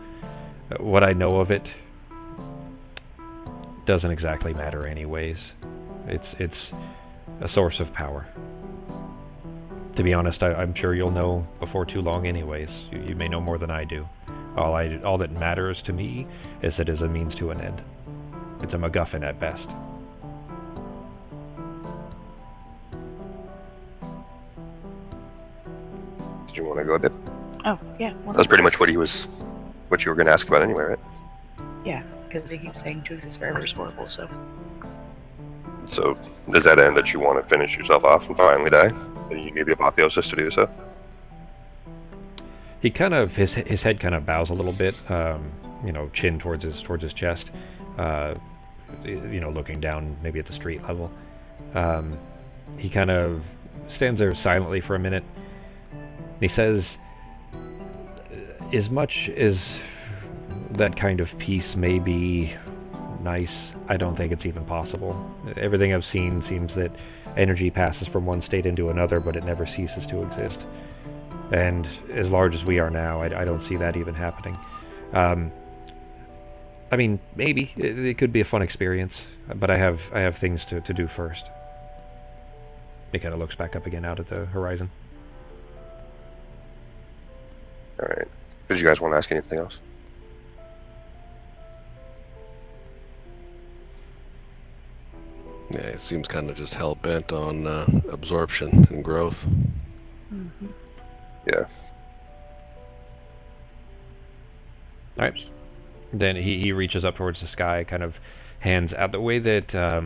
What I know of it doesn't exactly matter anyways. It's a source of power. To be honest, I'm sure you'll know before too long anyways. You may know more than I do. All that matters to me is that it is a means to an end. It's a MacGuffin at best." Did you want to go a bit? Oh, yeah. Well, That's pretty much what you were going to ask about anyway, right? Yeah, because he keeps saying truth is forever horrible, so. So, does that end that you want to finish yourself off and finally die? And you need the apotheosis to do so? He kind of his head kind of bows a little bit, chin towards his chest, looking down maybe at the street level. He kind of stands there silently for a minute. And he says, "As much as that kind of peace may be nice, I don't think it's even possible. Everything I've seen seems that energy passes from one state into another, but it never ceases to exist. And as large as we are now, I don't see that even happening. I mean, maybe it could be a fun experience, but I have things to do first." He kind of looks back up again out at the horizon. Alright. Did you guys want to ask anything else? Yeah, it seems kind of just hell-bent on absorption and growth. Mm-hmm. Yeah. All right. Then he reaches up towards the sky, kind of hands out the way that I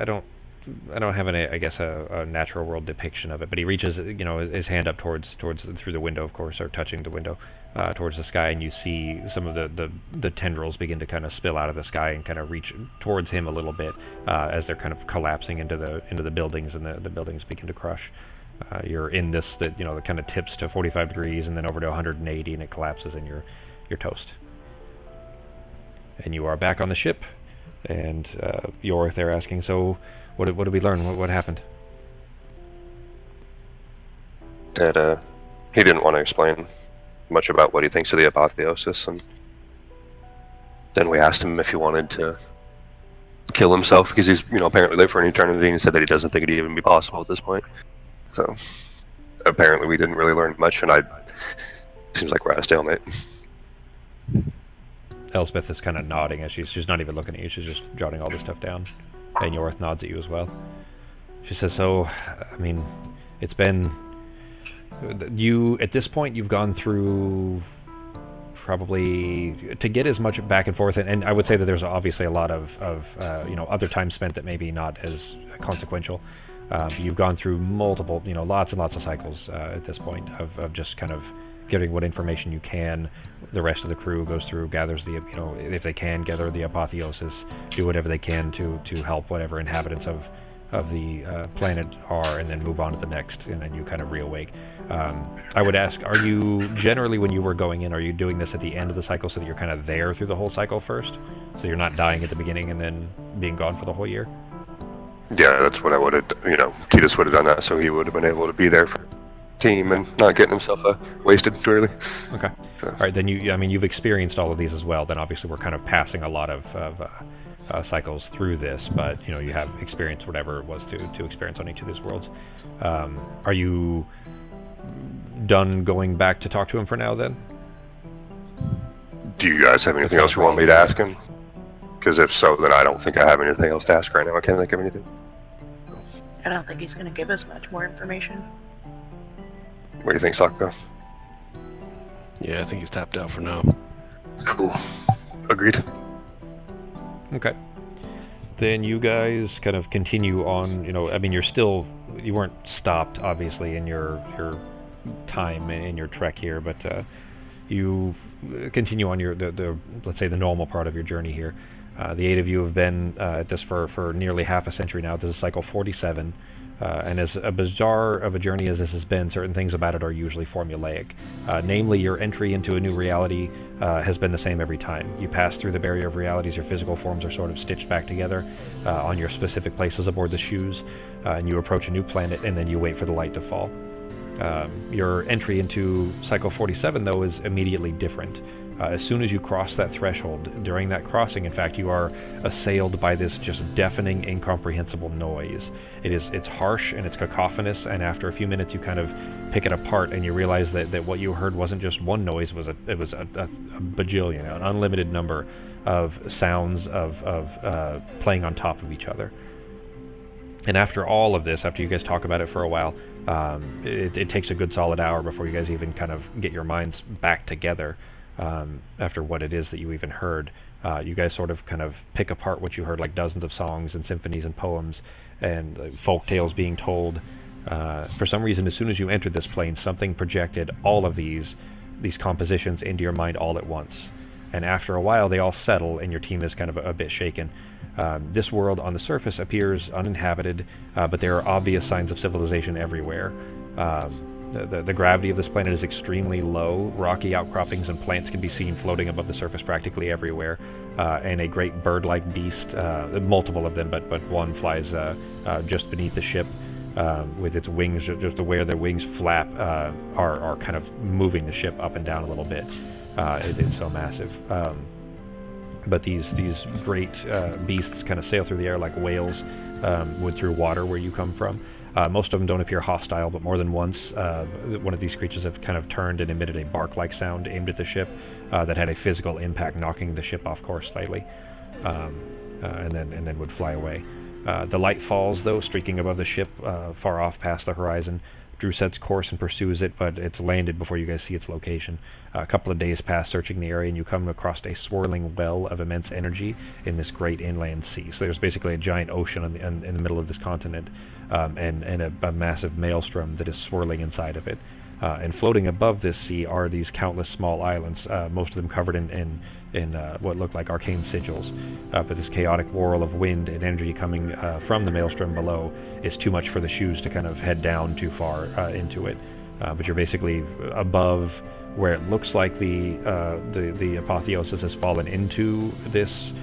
don't have a natural world depiction of it, but he reaches his hand up towards through the window, of course, or touching the window towards the sky, and you see some of the tendrils begin to kind of spill out of the sky and kind of reach towards him a little bit as they're kind of collapsing into the buildings, and the buildings begin to crush. You're in this that kind of tips to 45 degrees and then over to 180, and it collapses, and you're toast. And you are back on the ship, and Yorith there asking, "So what did we learn? What happened?" That he didn't want to explain much about what he thinks of the apotheosis, and then we asked him if he wanted to kill himself because he's apparently lived for an eternity, and he said that he doesn't think it'd even be possible at this point. So apparently we didn't really learn much, and seems like we're at a stalemate. Elspeth is kind of nodding as she's not even looking at you. She's just jotting all this stuff down. And Yorith nods at you as well. She says, "So, I mean, it's been... at this point, you've gone through probably... to get as much back and forth, and I would say that there's obviously a lot of other time spent that maybe not as consequential. You've gone through multiple, lots and lots of cycles at this point of just kind of getting what information you can. The rest of the crew goes through, gathers the, if they can, gather the apotheosis, do whatever they can to help whatever inhabitants of of the planet are, and then move on to the next, and then you kind of reawake. I would ask, are you generally, when you were going in, are you doing this at the end of the cycle so that you're kind of there through the whole cycle first? So you're not dying at the beginning and then being gone for the whole year? Yeah, that's what I would have, Ketis would have done that, so he would have been able to be there for team and not getting himself wasted too early. Okay. All right, then you've experienced all of these as well. Then obviously we're kind of passing a lot of cycles through this, but you have experienced whatever it was to experience on each of these worlds. Are you done going back to talk to him for now then? Do you guys have anything else you want me to ask him? Because if so, then I don't think I have anything else to ask right now. I can't think of anything. I don't think he's going to give us much more information. What do you think, Sokka? Yeah, I think he's tapped out for now. Cool. Agreed. Okay. Then you guys kind of continue on, you weren't stopped, obviously, in your time in your trek here, but you continue on let's say the normal part of your journey here. The 8 of you have been at this for nearly half a century now. This is cycle 47. And as bizarre of a journey as this has been, certain things about it are usually formulaic. Namely, your entry into a new reality has been the same every time. You pass through the barrier of realities, your physical forms are sort of stitched back together on your specific places aboard the shoes, and you approach a new planet, and then you wait for the light to fall. Your entry into cycle 47, though, is immediately different. As soon as you cross that threshold, during that crossing, in fact, you are assailed by this just deafening, incomprehensible noise. It's harsh and it's cacophonous, and after a few minutes you kind of pick it apart and you realize that what you heard wasn't just one noise, it was a bajillion, an unlimited number of sounds of playing on top of each other. And after all of this, after you guys talk about it for a while, it takes a good solid hour before you guys even kind of get your minds back together. After what it is that you even heard, you guys sort of kind of pick apart what you heard, like dozens of songs and symphonies and poems and folk tales being told. For some reason, as soon as you entered this plane, something projected all of these compositions into your mind all at once. And after a while, they all settle, and your team is kind of a bit shaken. This world on the surface appears uninhabited, but there are obvious signs of civilization everywhere. The gravity of this planet is extremely low. Rocky outcroppings and plants can be seen floating above the surface practically everywhere. And a great bird-like beast, multiple of them, but one flies just beneath the ship with its wings, just the way their wings flap are kind of moving the ship up and down a little bit. It's so massive. But these great beasts kind of sail through the air like whales would through water where you come from. Most of them don't appear hostile, but more than once, one of these creatures have kind of turned and emitted a bark-like sound aimed at the ship that had a physical impact, knocking the ship off course slightly, and then would fly away. The light falls, though, streaking above the ship, far off past the horizon. Drew sets course and pursues it, but it's landed before you guys see its location. A couple of days pass searching the area, and you come across a swirling well of immense energy in this great inland sea. So there's basically a giant ocean in the middle of this continent, and a massive maelstrom that is swirling inside of it. And floating above this sea are these countless small islands, most of them covered in what look like arcane sigils. But this chaotic whirl of wind and energy coming from the maelstrom below is too much for the shoes to kind of head down too far into it. But you're basically above where it looks like the apotheosis has fallen into this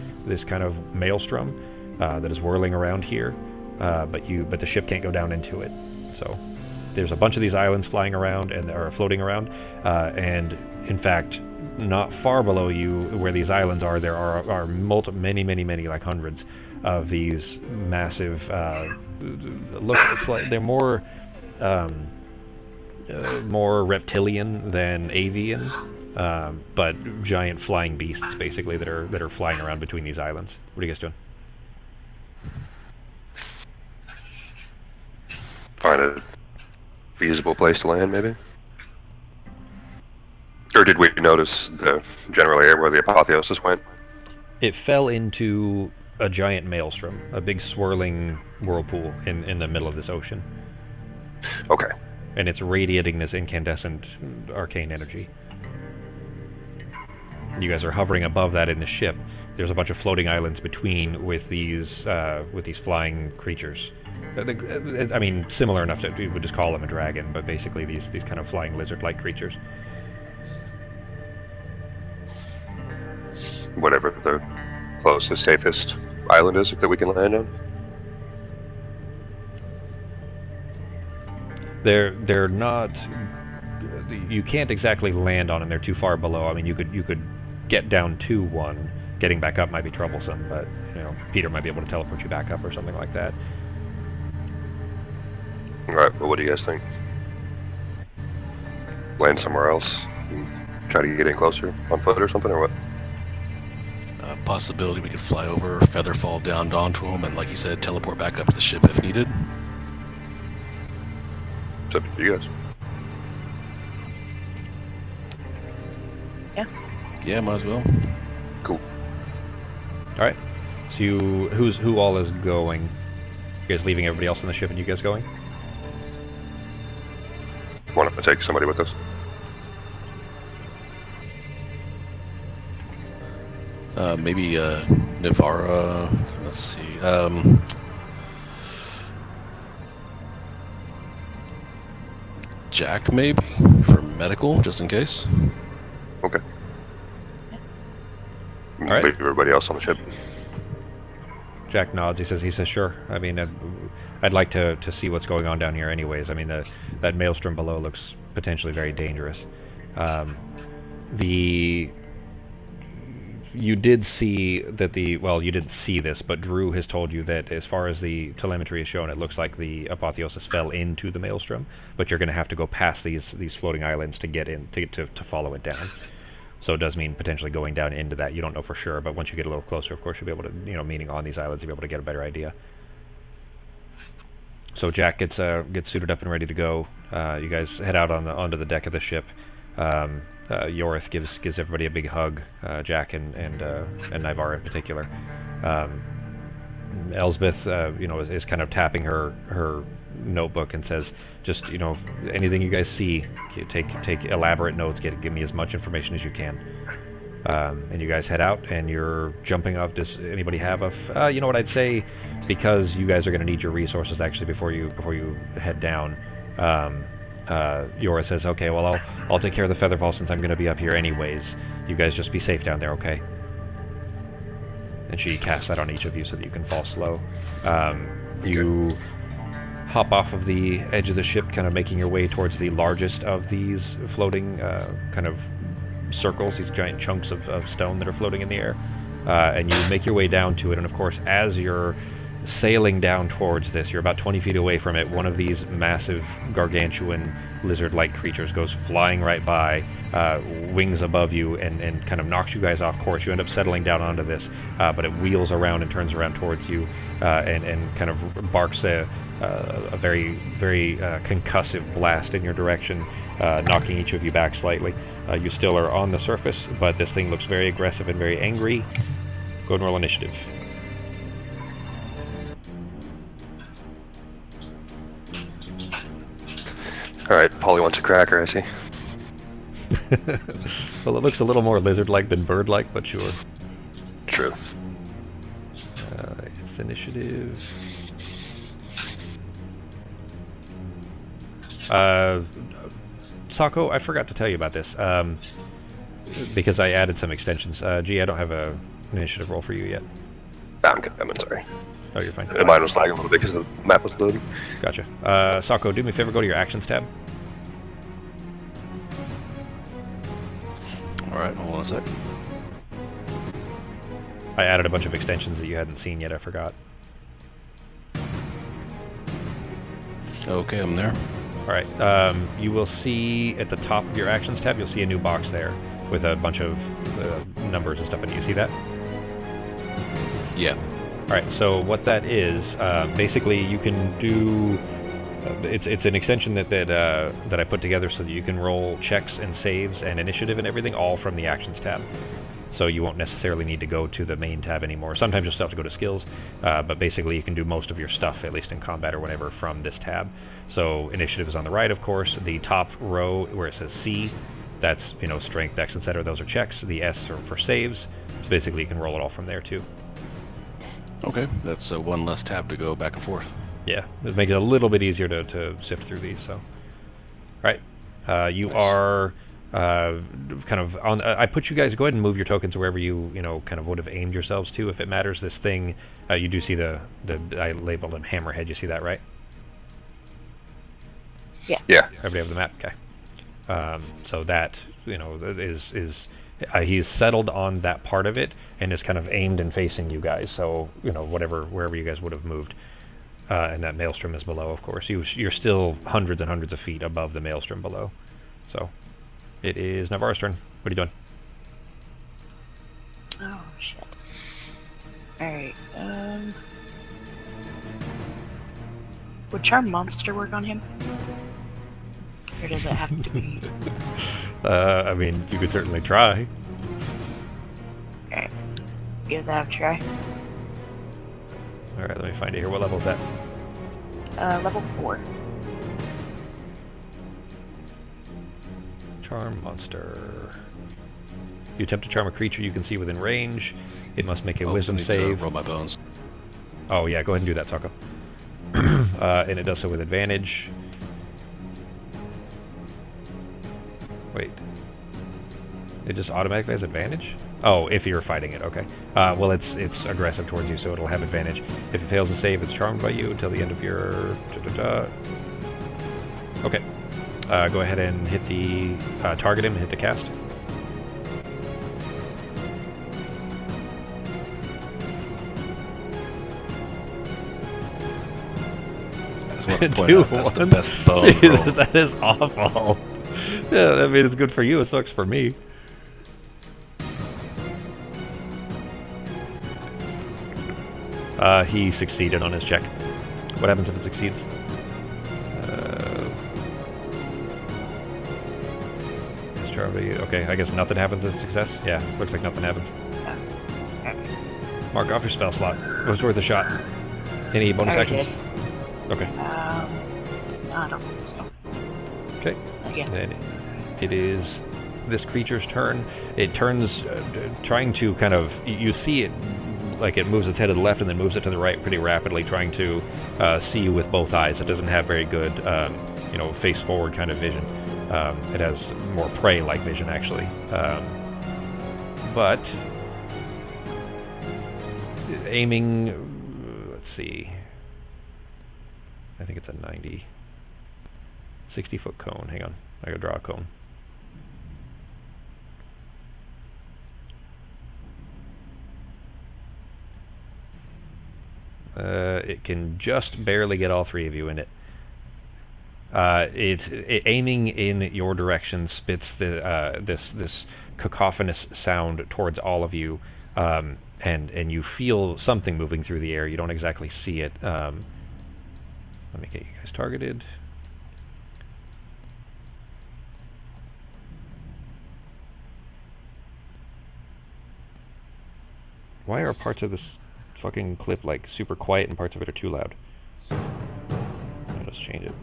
kind of maelstrom that is whirling around here. But the ship can't go down into it. So there's a bunch of these islands flying around or floating around, and in fact, not far below you, where these islands are, there are many, like hundreds of these massive. Looks like they're more reptilian than avian, but giant flying beasts, basically, that are flying around between these islands. What are you guys doing? Find a feasible place to land, maybe? Or did we notice the general area where the apotheosis went? It fell into a giant maelstrom, a big swirling whirlpool in the middle of this ocean. Okay. And it's radiating this incandescent arcane energy. You guys are hovering above that in the ship. There's a bunch of floating islands between with these flying creatures. I mean, similar enough that we would just call them a dragon, but basically these kind of flying lizard-like creatures. Whatever the closest, safest island is that we can land on. They're not. You can't exactly land on them. They're too far below. I mean, you could get down to one. Getting back up might be troublesome, but Peter might be able to teleport you back up or something like that. All right. Well, what do you guys think? Land somewhere else? Try to get in closer on foot or something, or what? Possibility we could fly over, feather fall down onto him, and like you said, teleport back up to the ship if needed. It's up to you guys. Yeah, might as well. Cool. All right. So who all is going? You guys leaving everybody else on the ship, and you guys going? Want to take somebody with us? Maybe Nivara. Let's see. Jack, maybe for medical, just in case. Okay. All right. Leave everybody else on the ship. Jack nods. He says, sure. I mean, I'd like to see what's going on down here anyways. I mean, that maelstrom below looks potentially very dangerous. You did see that you didn't see this, but Drew has told you that as far as the telemetry is shown, it looks like the apotheosis fell into the maelstrom, but you're going to have to go past these floating islands to get in, to follow it down. So it does mean potentially going down into that. You don't know for sure, but once you get a little closer, of course, you'll be able to, meaning on these islands, you'll be able to get a better idea. So Jack gets suited up and ready to go. You guys head out onto the deck of the ship. Yorith gives everybody a big hug, Jack and Nivara in particular. Elsbeth, is kind of tapping her notebook and says, just anything you guys see, take elaborate notes. Give me as much information as you can. And you guys head out, and you're jumping off. Does anybody have what I'd say, because you guys are going to need your resources actually before you head down. Yora says, okay, well, I'll take care of the featherfall since I'm going to be up here anyways. You guys just be safe down there, okay? And she casts that on each of you so that you can fall slow. You hop off of the edge of the ship, kind of making your way towards the largest of these floating kind of circles, these giant chunks of stone that are floating in the air. And you make your way down to it, and of course, as you're sailing down towards this, you're about 20 feet away from it, one of these massive gargantuan lizard-like creatures goes flying right by, wings above you, and kind of knocks you guys off course. You end up settling down onto this, but it wheels around and turns around towards you, and kind of barks a very, very concussive blast in your direction, knocking each of you back slightly. You still are on the surface, but this thing looks very aggressive and very angry. Go and roll initiative. Alright, Polly wants a cracker, I see. Well, it looks a little more lizard-like than bird-like, but sure. True. It's initiative. Sako, I forgot to tell you about this, because I added some extensions. Gee, I don't have an initiative roll for you yet. I'm sorry. Oh, you're fine. Mine was lagging a little bit because the map was loading. Gotcha. Sako, do me a favor, go to your actions tab. Alright, hold on a sec. I added a bunch of extensions that you hadn't seen yet, I forgot. Okay, I'm there. Alright, you will see at the top of your actions tab, you'll see a new box there with a bunch of numbers and stuff in it. You see that? Yeah. Alright, so what that is, basically you can do... it's an extension that I put together so that you can roll checks and saves and initiative and everything all from the actions tab. So you won't necessarily need to go to the main tab anymore. Sometimes you'll still have to go to skills, but basically you can do most of your stuff, at least in combat or whatever, from this tab. So initiative is on the right, of course. The top row where it says C, That's, you know, strength, dex, etc. Those are checks. The S are for saves. So basically you can roll it all from there too. Okay, that's one less tab to go back and forth. Yeah, it makes it a little bit easier to sift through these. So, all right, you Nice. are kind of on. I put you guys. Go ahead and move your tokens wherever you know kind of would have aimed yourselves to, if it matters. This thing, you do see the I labeled him hammerhead. You see that, right? Yeah. Yeah. Everybody have the map. Okay. So that, you know, is he's settled on that part of it and is kind of aimed and facing you guys. So, you know, wherever you guys would have moved. And that maelstrom is below, of course. You're still hundreds and hundreds of feet above the maelstrom below. So, it is Navarro's turn. What are you doing? Oh shit. Alright, would Charm Monster work on him? Or does it have to be... I mean, you could certainly try. Alright, give that a try. Alright, let me find it here. What level is that? Level 4. Charm Monster. You attempt to charm a creature you can see within range. It must make a wisdom I need to save. roll my bones. Oh yeah, go ahead and do that, Sokka. And it does so with advantage. Wait. It just automatically has advantage? Oh, if you're fighting it, okay. Well, it's aggressive towards you, so it'll have advantage. If it fails to save, it's charmed by you until the end of your... Okay. Go ahead and hit the... target him and hit the cast. I just want to point out that's the best bone roll. That is awful. Yeah, I mean, it's good for you. It sucks for me. He succeeded on his check. What happens if it succeeds? Okay, I guess nothing happens as a success. Yeah, looks like nothing happens. Mark off your spell slot. It was worth a shot. Any bonus Already actions? Okay. No, I don't think so. Okay. Again. Then it is this creature's turn. It turns, trying to kind of, you see it, like it moves its head to the left and then moves it to the right pretty rapidly, trying to see you with both eyes. It doesn't have very good, you know, face-forward kind of vision. It has more prey-like vision, actually. But aiming, let's see. I think it's a 60-foot cone. Hang on, I gotta draw a cone. It can just barely get all three of you in it. Aiming in your direction spits the this cacophonous sound towards all of you, and you feel something moving through the air. You don't exactly see it. Let me get you guys targeted. Why are parts of this fucking clip like super quiet and parts of it are too loud? I'll just change it.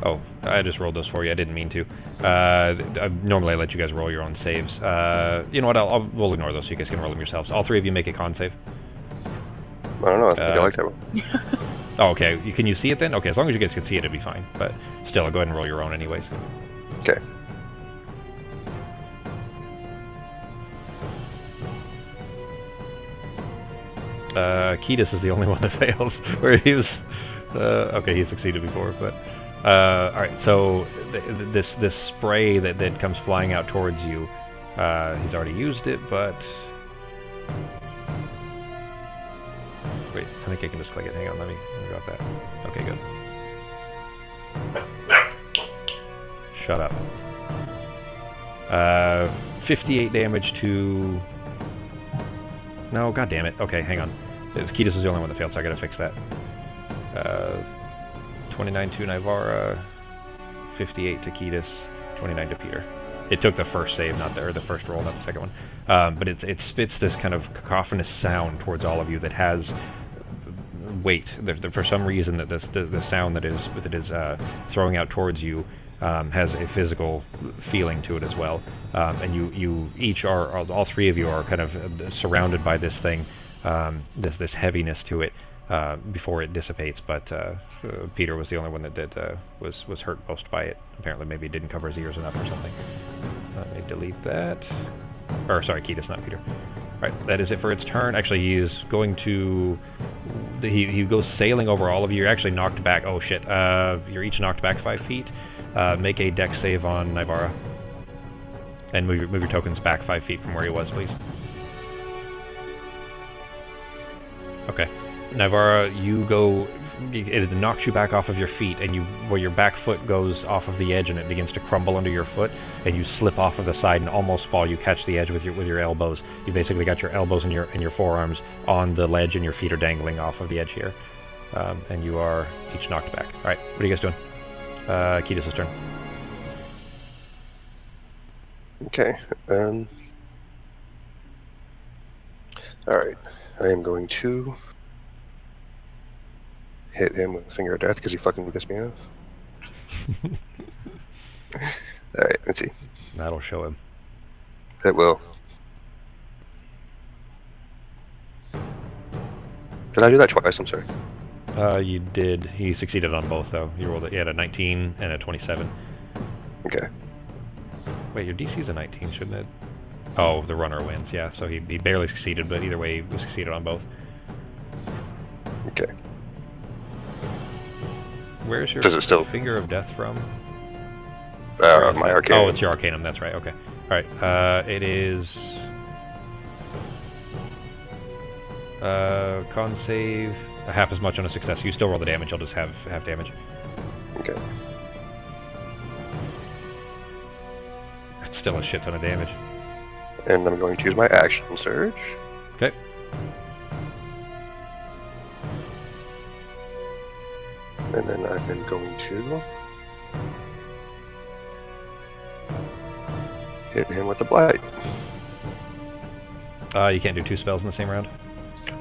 Oh, I just rolled those for you. I didn't mean to. Normally I let you guys roll your own saves. You know what? We'll ignore those so you guys can roll them yourselves. All three of you make a con save. I don't know. I think I like that one. Oh, okay. Can you see it then? Okay, as long as you guys can see it, it'd be fine. But still, go ahead and roll your own anyways. Okay. Ketis is the only one that fails. Where he was... okay, he succeeded before, but... Alright, so this spray that comes flying out towards you, he's already used it, but... Wait, I think I can just click it. Hang on, let me drop that. Okay, good. Shut up. 58 damage to... No, god damn it. Okay, hang on. Ketis was the only one that failed, so I gotta fix that. 29 to Nivara, 58 to Ketis, 29 to Peter. It took the first save, or the first roll, not the second one. But it spits this kind of cacophonous sound towards all of you that has weight. For some reason, that the sound that is throwing out towards you has a physical feeling to it as well. And you each are, all three of you are kind of surrounded by this thing, this heaviness to it before it dissipates. But Peter was the only one that was hurt most by it. Apparently, maybe it didn't cover his ears enough or something. Let me delete that. Or sorry, Ketis, not Peter. Right, that is it for its turn. Actually, he is going to... He goes sailing over all of you. You're actually knocked back. Oh, shit. You're each knocked back 5 feet. Make a dex save on Nivara. And move your tokens back 5 feet from where he was, please. Okay. Nivara, you go... It knocks you back off of your feet, and where your back foot goes off of the edge, and it begins to crumble under your foot, and you slip off of the side and almost fall. You catch the edge with your elbows. You basically got your elbows and your forearms on the ledge, and your feet are dangling off of the edge here. And you are each knocked back. All right, what are you guys doing? Ketis' turn. Okay. All right. I am going to hit him with Finger of Death because he fucking pissed me off. Alright, let's see. That'll show him. It will. Did I do that twice? I'm sorry. You did. He succeeded on both, though. He rolled it. He had a 19 and a 27. Okay. Wait, your DC is a 19, shouldn't it? Oh, the runner wins, yeah. So he barely succeeded, but either way, he succeeded on both. Okay. Where's your Does it still... Finger of Death from? My Arcanum. Oh, it's your Arcanum, that's right, okay. Alright, it is... con save, half as much on a success. You still roll the damage, you'll just have half damage. Okay. It's still a shit ton of damage. And I'm going to use my action surge. Okay. And then I'm going to hit him with the blight. You can't do 2 spells in the same round?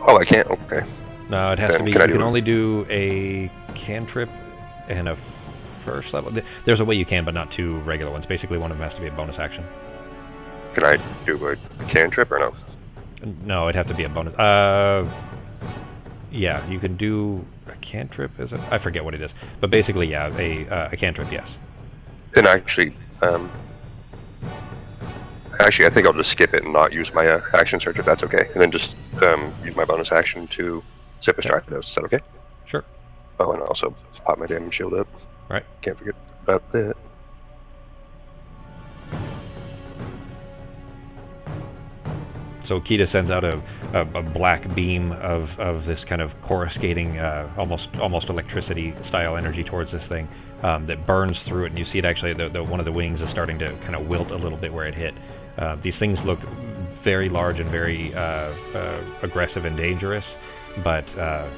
Oh, I can't? Okay. No, it has Then to be, can you I do can it? only do a cantrip and a first level. There's a way you can, but not 2 regular ones. Basically, one of them has to be a bonus action. Can I do a cantrip or no? No, it'd have to be a bonus. Yeah, you can do a cantrip, is it? I forget what it is. But basically, yeah, a cantrip, yes. And actually, I think I'll just skip it and not use my action surge if that's okay. And then just use my bonus action to zip a Stratos. Is that okay? Sure. Oh, and also pop my damage shield up. Right. Can't forget about that. So Kita sends out a black beam of this kind of coruscating, almost electricity style energy towards this thing that burns through it, and you see it actually. One of the wings is starting to kind of wilt a little bit where it hit. These things look very large and very aggressive and dangerous, but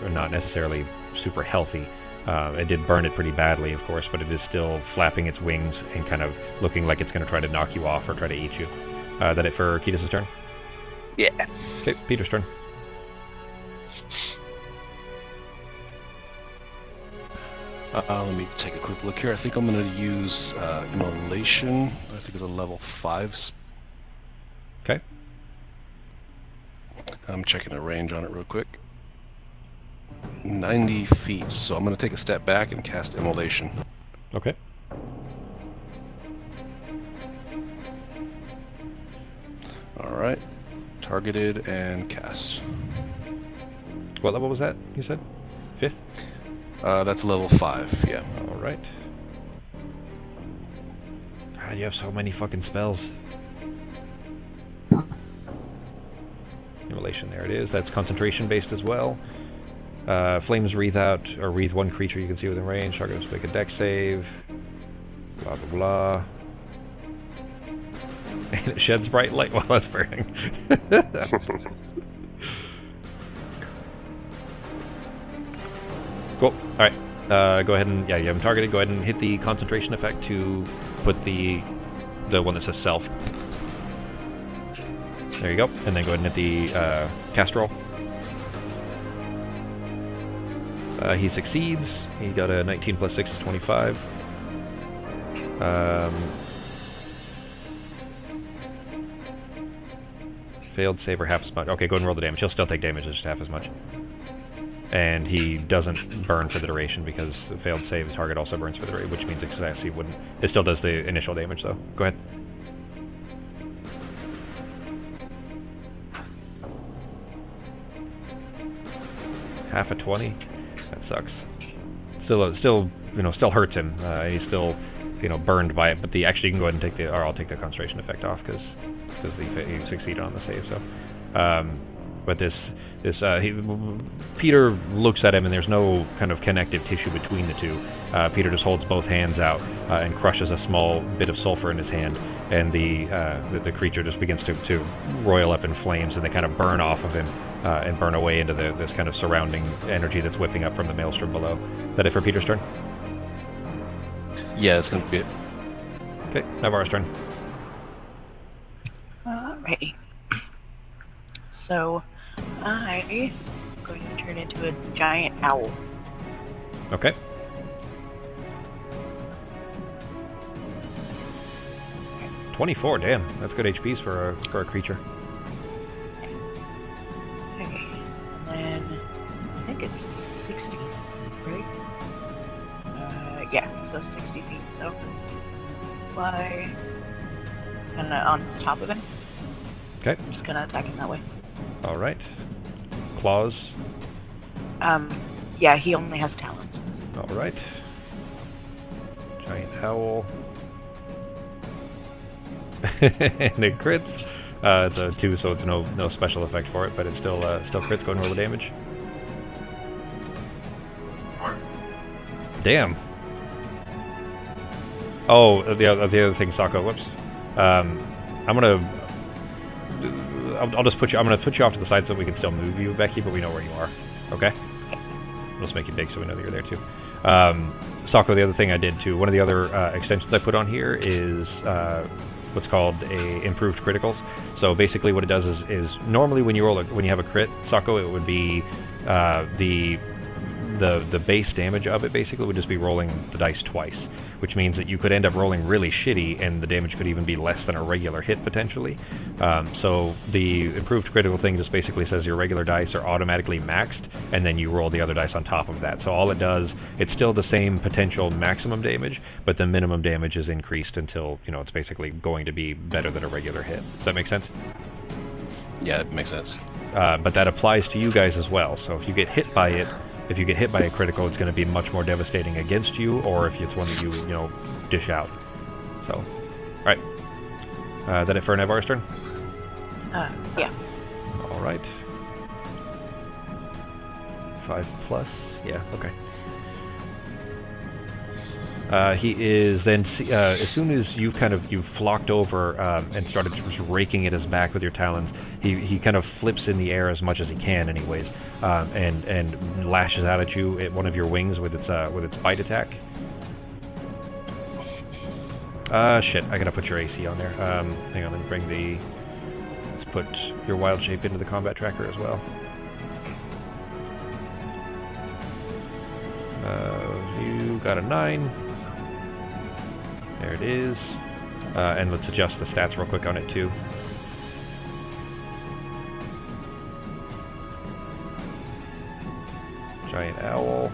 not necessarily super healthy. It did burn it pretty badly, of course, but it is still flapping its wings and kind of looking like it's going to try to knock you off or try to eat you. That it for Ketis' turn? Yeah. Okay, Peter's turn. Let me take a quick look here. I think I'm going to use Immolation. I think it's a level 5. Okay. I'm checking the range on it real quick. 90 feet. So I'm going to take a step back and cast Immolation. Okay. All right. Targeted and cast. What level was that, you said? 5th? That's level 5, yeah. All right. God, you have so many fucking spells. Immolation, there it is. That's concentration based as well. Flames wreathe out, or wreathe one creature you can see within range. Target must make a dex save. Blah, blah, blah. And it sheds bright light while it's burning. Cool. Alright. Go ahead and... Yeah, you have him targeted. Go ahead and hit the concentration effect to put the one that says self. There you go. And then go ahead and hit the cast roll. He succeeds. He got a 19 plus 6 is 25. Failed save or half as much. Okay, go ahead and roll the damage. He'll still take damage, it's just half as much. And he doesn't burn for the duration because the failed save, his target also burns for the duration, which means success he wouldn't. It still does the initial damage though. Go ahead. Half a 20. That sucks. Still, you know, still hurts him. He's still, you know, burned by it. But actually, you can go ahead and take the, or I'll take the concentration effect off because he succeeded on the save. So, but Peter looks at him, and there's no kind of connective tissue between the two. Peter just holds both hands out and crushes a small bit of sulfur in his hand, and the creature just begins to roil up in flames, and they kind of burn off of him and burn away into this kind of surrounding energy that's whipping up from the maelstrom below. Is that it for Peter's turn? Yeah, it's gonna be it. Okay, Navarro's turn. Alrighty. So, I'm going to turn into a giant owl. Okay. $24, damn. That's good HPs for a creature. Okay. And then, I think it's 60, right? Yeah, so 60 feet, so fly and on top of him. Okay. I'm just gonna attack him that way. All right. Claws. Yeah, he only has talons. All right. Giant owl. And it crits. It's a 2, so it's no special effect for it, but it's still crits. Go and roll the damage. Damn. Oh, the other thing, Sako. Whoops. I'll just put you. I'm gonna put you off to the side so we can still move you, Becky, but we know where you are. Okay. We'll just make you big so we know that you're there too. Sako, the other thing I did too. One of the other extensions I put on here is what's called a improved criticals. So basically, what it does is normally when you have a crit, Sako, it would be the base damage of it basically would just be rolling the dice twice, which means that you could end up rolling really shitty and the damage could even be less than a regular hit potentially. So the improved critical thing just basically says your regular dice are automatically maxed and then you roll the other dice on top of that. So all it does, it's still the same potential maximum damage, but the minimum damage is increased until, you know, it's basically going to be better than a regular hit. Does that make sense? Yeah, it makes sense. But that applies to you guys as well. So if you get hit by it, if you get hit by a critical, it's going to be much more devastating against you, or if it's one that you know, dish out. So, all right. Is that it for Navarro's turn? Yeah. All right. 5 plus. Yeah. Okay. He is then, as soon as you've flocked over and started just raking at his back with your talons, he kind of flips in the air as much as he can, anyways, and lashes out at you at one of your wings with its bite attack. Shit! I gotta put your AC on there. Hang on, let me let's put your wild shape into the combat tracker as well. You got a 9. There it is. And let's adjust the stats real quick on it too. Giant owl.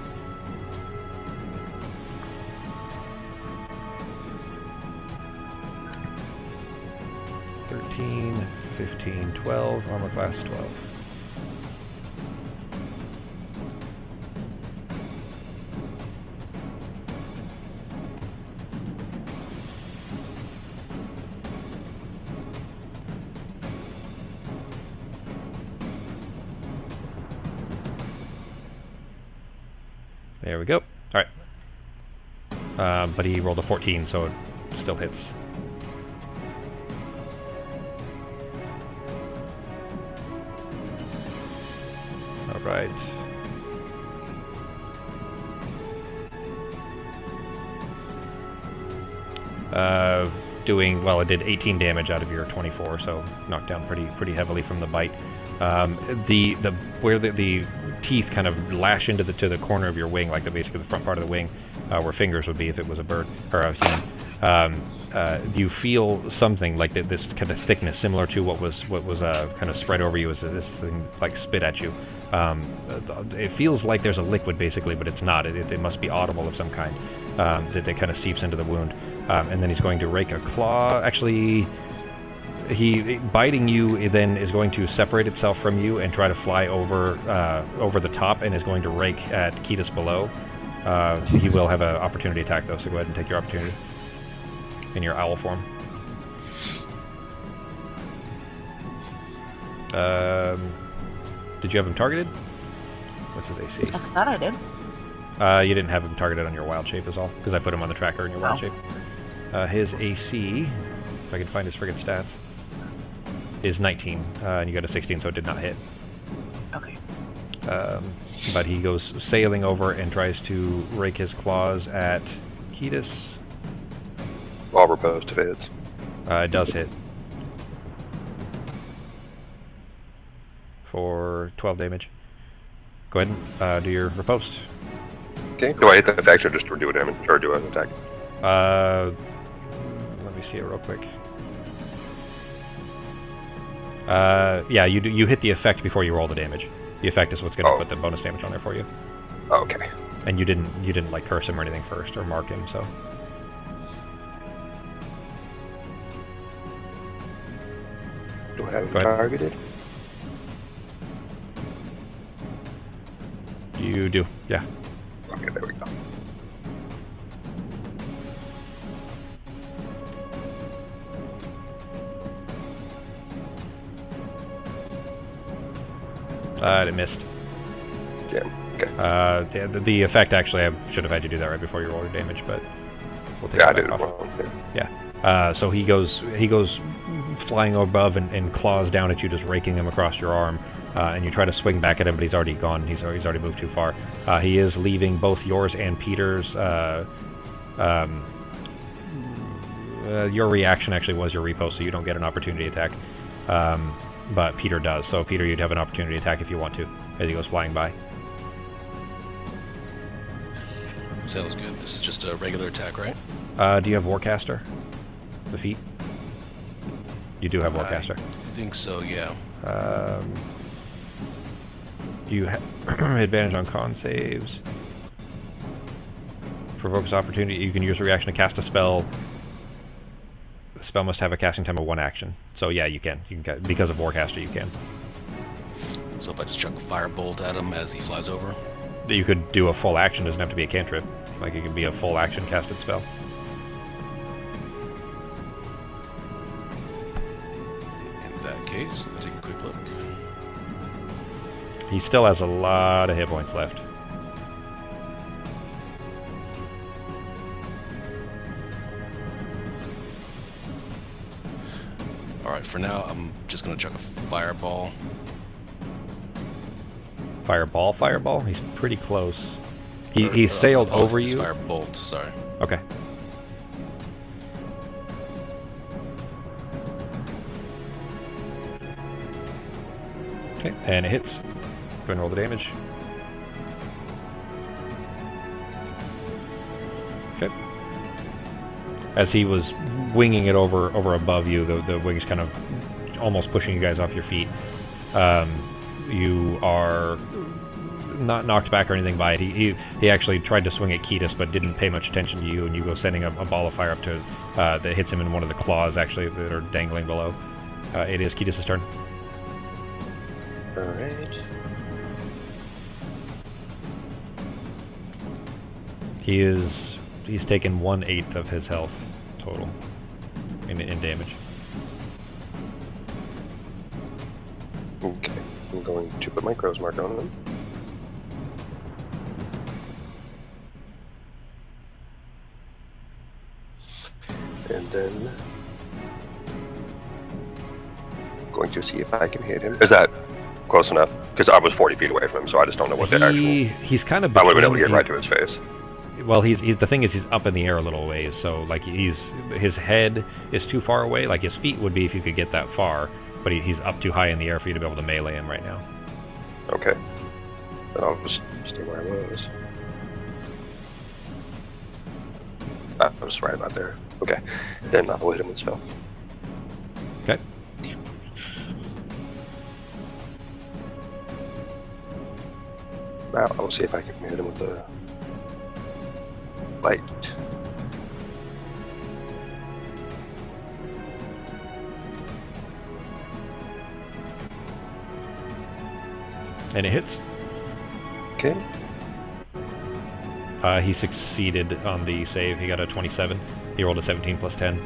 (13, 15, 12, armor class 12. There we go. All right. But he rolled a 14, so it still hits. All right. Doing well. It did 18 damage out of your 24, so knocked down pretty heavily from the bite. The where the teeth kind of lash into the corner of your wing, like basically the front part of the wing, where fingers would be if it was a bird or a human. You feel something like this kind of thickness, similar to what was kind of spread over you as this thing like spit at you. It feels like there's a liquid basically, but it's not. It must be audible of some kind that kind of seeps into the wound. And then he's going to rake a claw. Actually, he biting you then is going to separate itself from you and try to fly over the top, and is going to rake at Ketis below. He will have an opportunity attack though, so go ahead and take your opportunity in your owl form. Did you have him targeted? What's his AC? I thought I did. You didn't have him targeted on your wild shape is all, because I put him on the tracker in your wild shape. His AC, if I can find his friggin' stats, is 19, and you got a 16, so it did not hit. Okay. But he goes sailing over and tries to rake his claws at Ketis. All riposte if it hits. It does hit. For 12 damage. Go ahead and do your riposte. Okay. Do I hit the effect or just do a damage or do an attack? Let me see it real quick. Yeah, you hit the effect before you roll the damage. The effect is what's going to put the bonus damage on there for you. Okay. And you didn't like curse him or anything first or mark him, so. Do I have him targeted? You do, yeah. Okay, there we go. It missed. Yeah, okay. The effect, actually, I should have had you do that right before you rolled your damage, but we'll take I that did it off. well. Yeah. So he goes flying above and claws down at you, just raking him across your arm. And you try to swing back at him, but he's already gone. He's already moved too far. He is leaving both yours and Peter's. Your reaction actually was your repost, so you don't get an opportunity attack. But Peter does. So Peter, you'd have an opportunity attack if you want to, as he goes flying by. Sounds good. This is just a regular attack, right? Do you have Warcaster? The feat? You do have Warcaster. I think so, yeah. You have advantage on con saves. Provokes opportunity. You can use a reaction to cast a spell. The spell must have a casting time of 1 action. So yeah, you can. Because of Warcaster, you can. So if I just chuck a firebolt at him as he flies over? You could do a full action. Doesn't have to be a cantrip. Like it could be a full action casted spell. In that case, let me take a quick look. He still has a lot of hit points left. Alright, for now, I'm just going to chuck a fireball. Fireball? He's pretty close. He sailed over you. Firebolt, sorry. Okay. Okay, and it hits. Go ahead and roll the damage. Okay. As he was winging it over above you, the wings kind of almost pushing you guys off your feet. You are not knocked back or anything by it. He actually tried to swing at Ketis, but didn't pay much attention to you, and you go sending a ball of fire up to that hits him in one of the claws, actually, that are dangling below. It is Ketis' turn. Alright. He's taken 1/8 of his health total in damage. Okay. I'm going to put my crow's mark on him. And then going to see if I can hit him. Is that close enough? Because I was 40 feet away from him, so I just don't know what the actual... He's kind of... I would have been able to get right to his face. Well, he's the thing is he's up in the air a little ways, so like his head is too far away. Like his feet would be if you could get that far, but he's up too high in the air for you to be able to melee him right now. Okay. Then I'll just stay where I was. I was right about there. Okay. Then I'll hit him with spell. Okay. Now I will see if I can hit him with the light. And it hits. Okay. He succeeded on the save. He got a 27. He rolled a 17 plus 10.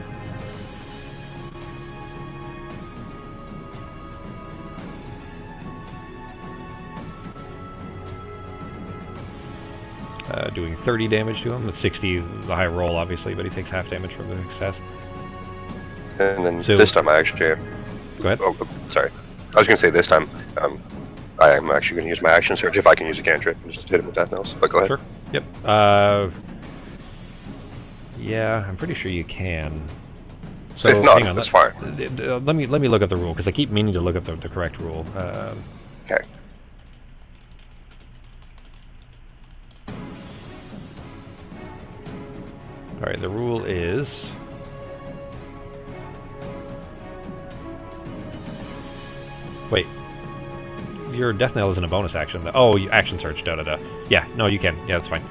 Doing 30 damage to him. With 60, the high roll, obviously, but he takes half damage from the success. And then So- this time I actually... Go ahead. Oh, sorry. I was going to say this time, I am actually going to use my action surge if I can use a cantrip and just hit him with death knells. But go ahead. Sure. Yep. Yeah, I'm pretty sure you can. So If not, hang on, that's fine. Let me look up the rule because I keep meaning to look up the correct rule. Okay. All right, the rule is. Wait. Your death knell isn't a bonus action. Oh, you action search. Da da da. Yeah, no, you can. Yeah, that's fine.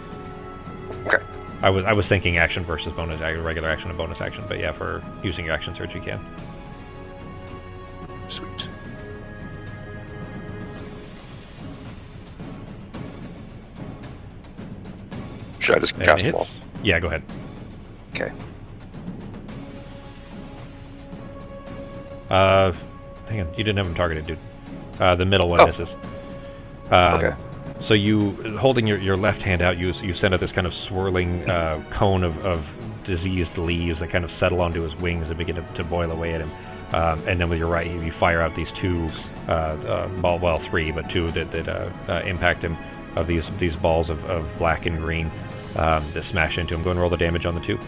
Okay. I was thinking action versus bonus, regular action and bonus action, but yeah, for using your action search, you can. Sweet. Should I just And it cast them all? hits. Yeah, go ahead. Okay. Hang on, you didn't have him targeted, dude. The middle one Oh. misses. Okay. So you, holding your left hand out, you send out this kind of swirling cone of diseased leaves that kind of settle onto his wings and begin to boil away at him. And then with your right, you fire out these two, three, but two that impact him, of these balls of black and green that smash into him. Go and roll the damage on the two.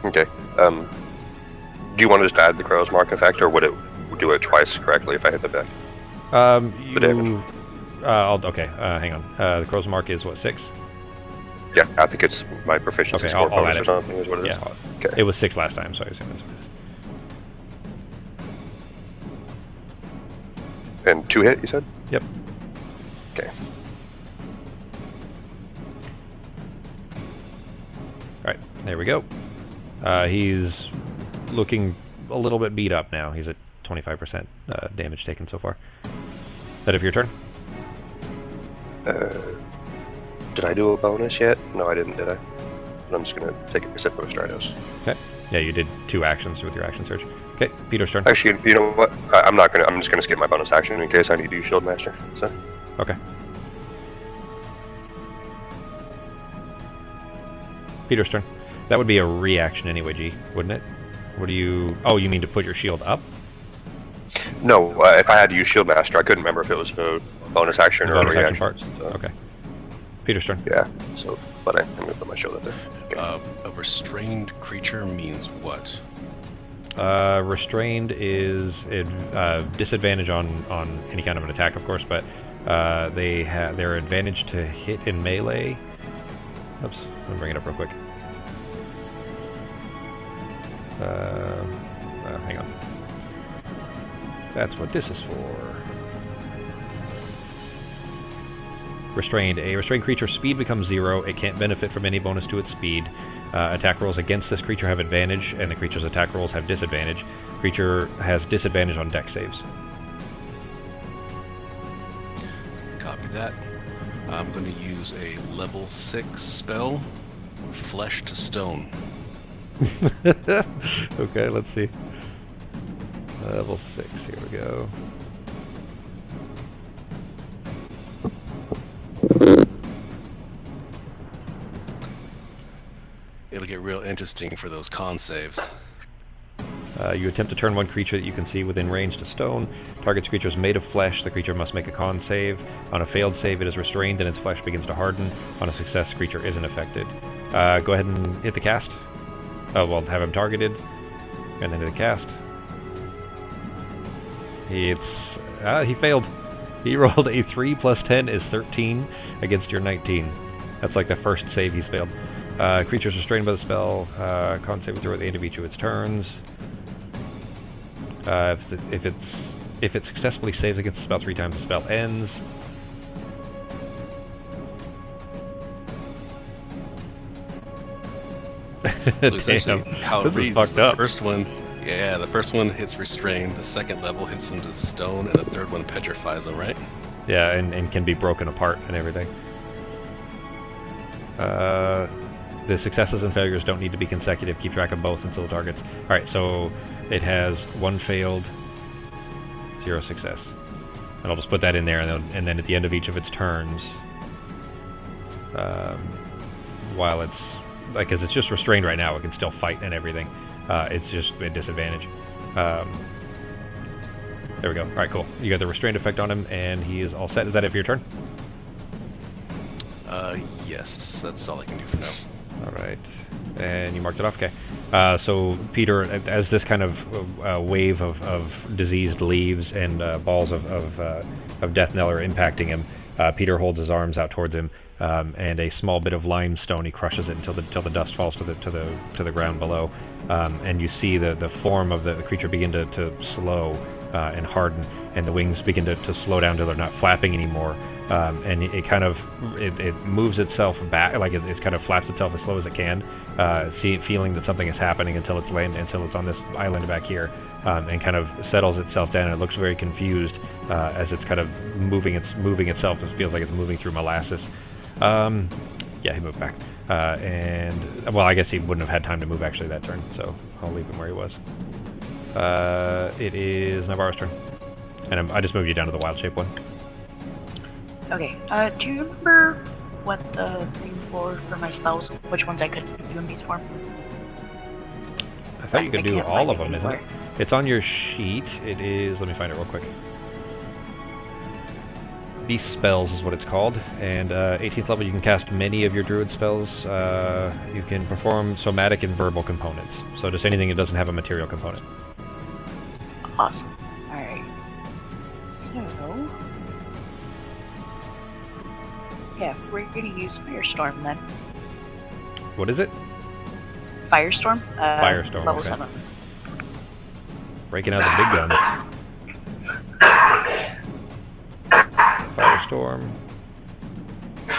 Okay. Do you want to just add the crow's mark effect, or would it do it twice correctly if I hit the deck? The damage. Hang on. The crow's mark is what, 6? Yeah, I think it's my proficiency Okay, score I'll bonus add or it. something is what it is. Yeah, Okay. it was 6 last time, so I assume that's what it is. And 2 hit, you said? Yep. Okay. Alright, there we go. He's looking a little bit beat up now. He's at 25% damage taken so far. That if your turn? Did I do a bonus yet? No, I didn't, did I? I'm just going to take a sip of Stratos. Okay. Yeah, you did 2 actions with your action surge. Okay, Peter's turn. Actually, you know what? I'm just going to skip my bonus action in case I need to use Shield Master. So. Okay. Peter's turn. That would be a reaction anyway, G, wouldn't it? What do you... Oh, you mean to put your shield up? No, if I had to use Shield Master, I couldn't remember if it was a bonus action The or a bonus action reaction. part? So, Okay. Peter's turn. Yeah, so, but I'm going to put my shield up there. Okay. A restrained creature means what? Restrained is disadvantage on any kind of an attack, of course, but they have their advantage to hit in melee. Oops, let me bring it up real quick. Hang on. That's what this is for. Restrained. A restrained creature's speed becomes 0. It can't benefit from any bonus to its speed. Attack rolls against this creature have advantage, and the creature's attack rolls have disadvantage. Creature has disadvantage on dex saves. Copy that. I'm going to use a level 6 spell, Flesh to Stone. Okay, let's see. Level 6, here we go. It'll get real interesting for those con saves. You attempt to turn one creature that you can see within range to stone. Target's creature is made of flesh. The creature must make a con save. On a failed save, it is restrained and its flesh begins to harden. On a success, creature isn't affected. Go ahead and hit the cast. Oh, well, have him targeted. And then hit the cast. He failed. He rolled a 3 plus 10 is 13 against your 19. That's like the first save he's failed. Creatures restrained by the spell. Con saving throw at the end of each of its turns. If it successfully saves against the spell 3 times, the spell ends. So essentially, how this it reads, is fucked the up. first one, the first one hits restrained, the second level hits him to stone, and the third one petrifies him, right? Yeah, and can be broken apart and everything. The successes and failures don't need to be consecutive. Keep track of both until the targets. Alright, so it has 1 failed, 0 success. And I'll just put that in there, and then at the end of each of its turns, while it's... like, because it's just restrained right now, it can still fight and everything. It's just a disadvantage. There we go. Alright, cool. You got the restrained effect on him, and he is all set. Is that it for your turn? Yes, that's all I can do for now. Alright. And you marked it off? Okay. So, Peter, as this kind of wave of diseased leaves and balls of death knell are impacting him, Peter holds his arms out towards him, and a small bit of limestone, he crushes it until the dust falls to the ground below, and you see the form of the creature begin to slow and harden, and the wings begin to slow down until they're not flapping anymore, and it kind of moves itself back, like it kind of flaps itself as slow as it can, feeling that something is happening until it's on this island back here. And kind of settles itself down, and it looks very confused as it's kind of moving itself. It feels like it's moving through molasses. Yeah, he moved back. And, well, I guess he wouldn't have had time to move actually that turn, so I'll leave him where he was. It is Navarro's turn. And I just moved you down to the wild shape one. Okay, do you remember what the thing for my spells, which ones I could do in beast form? I thought you could do can't all find of it them, isn't it? anywhere. It's on your sheet. It is, let me find it real quick. Beast spells is what it's called, and 18th level you can cast many of your druid spells. You can perform somatic and verbal components, so just anything that doesn't have a material component. Awesome. Alright. So... yeah, we're gonna use Firestorm then. What is it? Firestorm? Firestorm, Level okay. 7. Breaking out the big guns. Firestorm.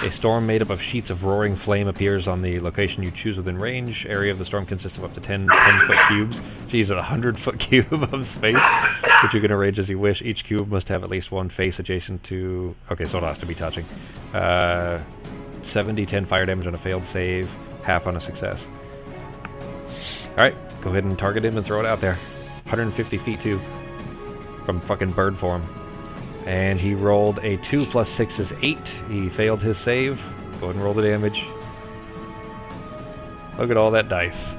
A storm made up of sheets of roaring flame appears on the location you choose within range. Area of the storm consists of up to 10-foot cubes. Geez, a 100-foot cube of space, which you can arrange as you wish. Each cube must have at least one face adjacent to... okay, so it has to be touching. 10 fire damage on a failed save, half on a success. Alright, go ahead and target him and throw it out there. 150 feet, too. From fucking bird form. And he rolled a 2 plus 6 is 8. He failed his save. Go ahead and roll the damage. Look at all that dice.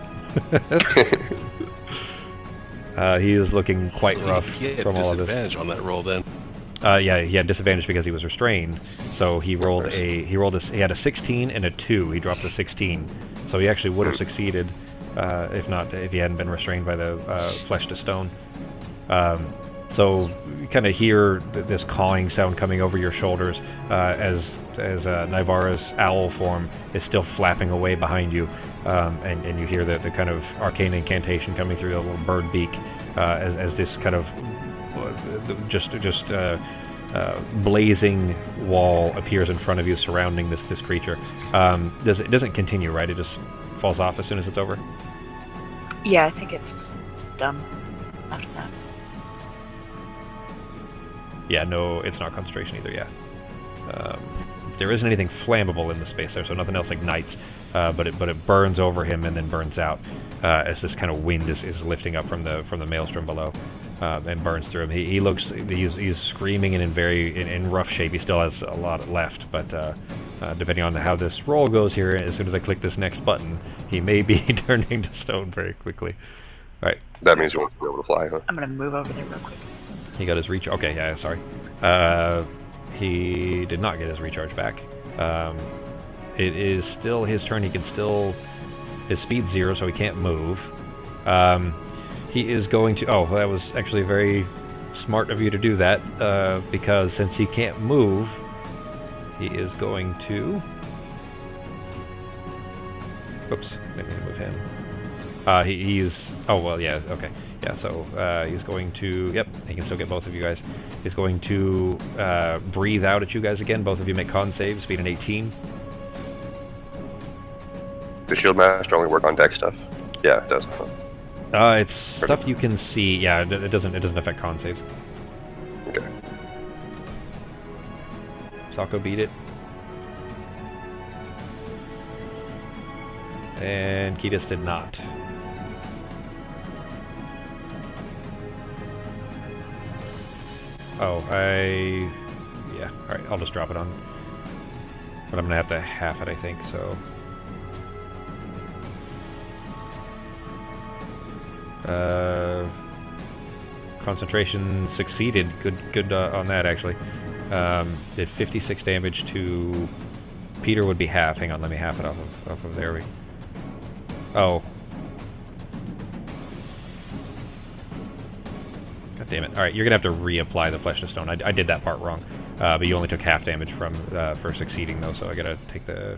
He is looking quite rough He had from all of this. disadvantage on that roll then. Yeah, he had disadvantage because he was restrained. So he had a 16 and a 2. He dropped a 16. So he actually would have succeeded if he hadn't been restrained by the flesh to stone. So you kind of hear this cawing sound coming over your shoulders as Navarra's owl form is still flapping away behind you, and you hear the kind of arcane incantation coming through the little bird beak as this kind of just blazing wall appears in front of you, surrounding this creature. It doesn't continue, right? It just falls off as soon as it's over. Yeah, I think it's done after that. Yeah, no, it's not concentration either, yeah. There isn't anything flammable in the space there, so nothing else ignites, but it burns over him and then burns out as this kind of wind is lifting up from the maelstrom below and burns through him. He's screaming and in rough shape. He still has a lot left, but depending on how this roll goes here, as soon as I click this next button, he may be turning to stone very quickly. All right. That means you won't be able to fly, huh? I'm gonna move over there real quick. He got his reach. Okay, yeah, sorry. He did not get his recharge back. It is still his turn. He can still... his speed's 0, so he can't move. He is going to... oh, that was actually very smart of you to do that, because since he can't move, he is going to... Oops, maybe move him. He's... Oh, well, yeah, okay. Yeah, so he's going to... Yep, he can still get both of you guys. He's going to breathe out at you guys again. Both of you make con saves, beat an 18. Does Shield Master only work on deck stuff? Yeah, it does. It's stuff you can see. Yeah, it doesn't affect con saves. Okay. Sako beat it. And Kiedis did not. Oh, yeah, alright, I'll just drop it on. But I'm gonna have to half it, I think, so... Concentration succeeded. Good on that, actually. Did 56 damage to... Peter would be half. Hang on, let me half it off of there. Oh. God damn it. Alright, you're gonna have to reapply the Flesh to Stone. I did that part wrong. But you only took half damage from for succeeding, though, so I gotta take the...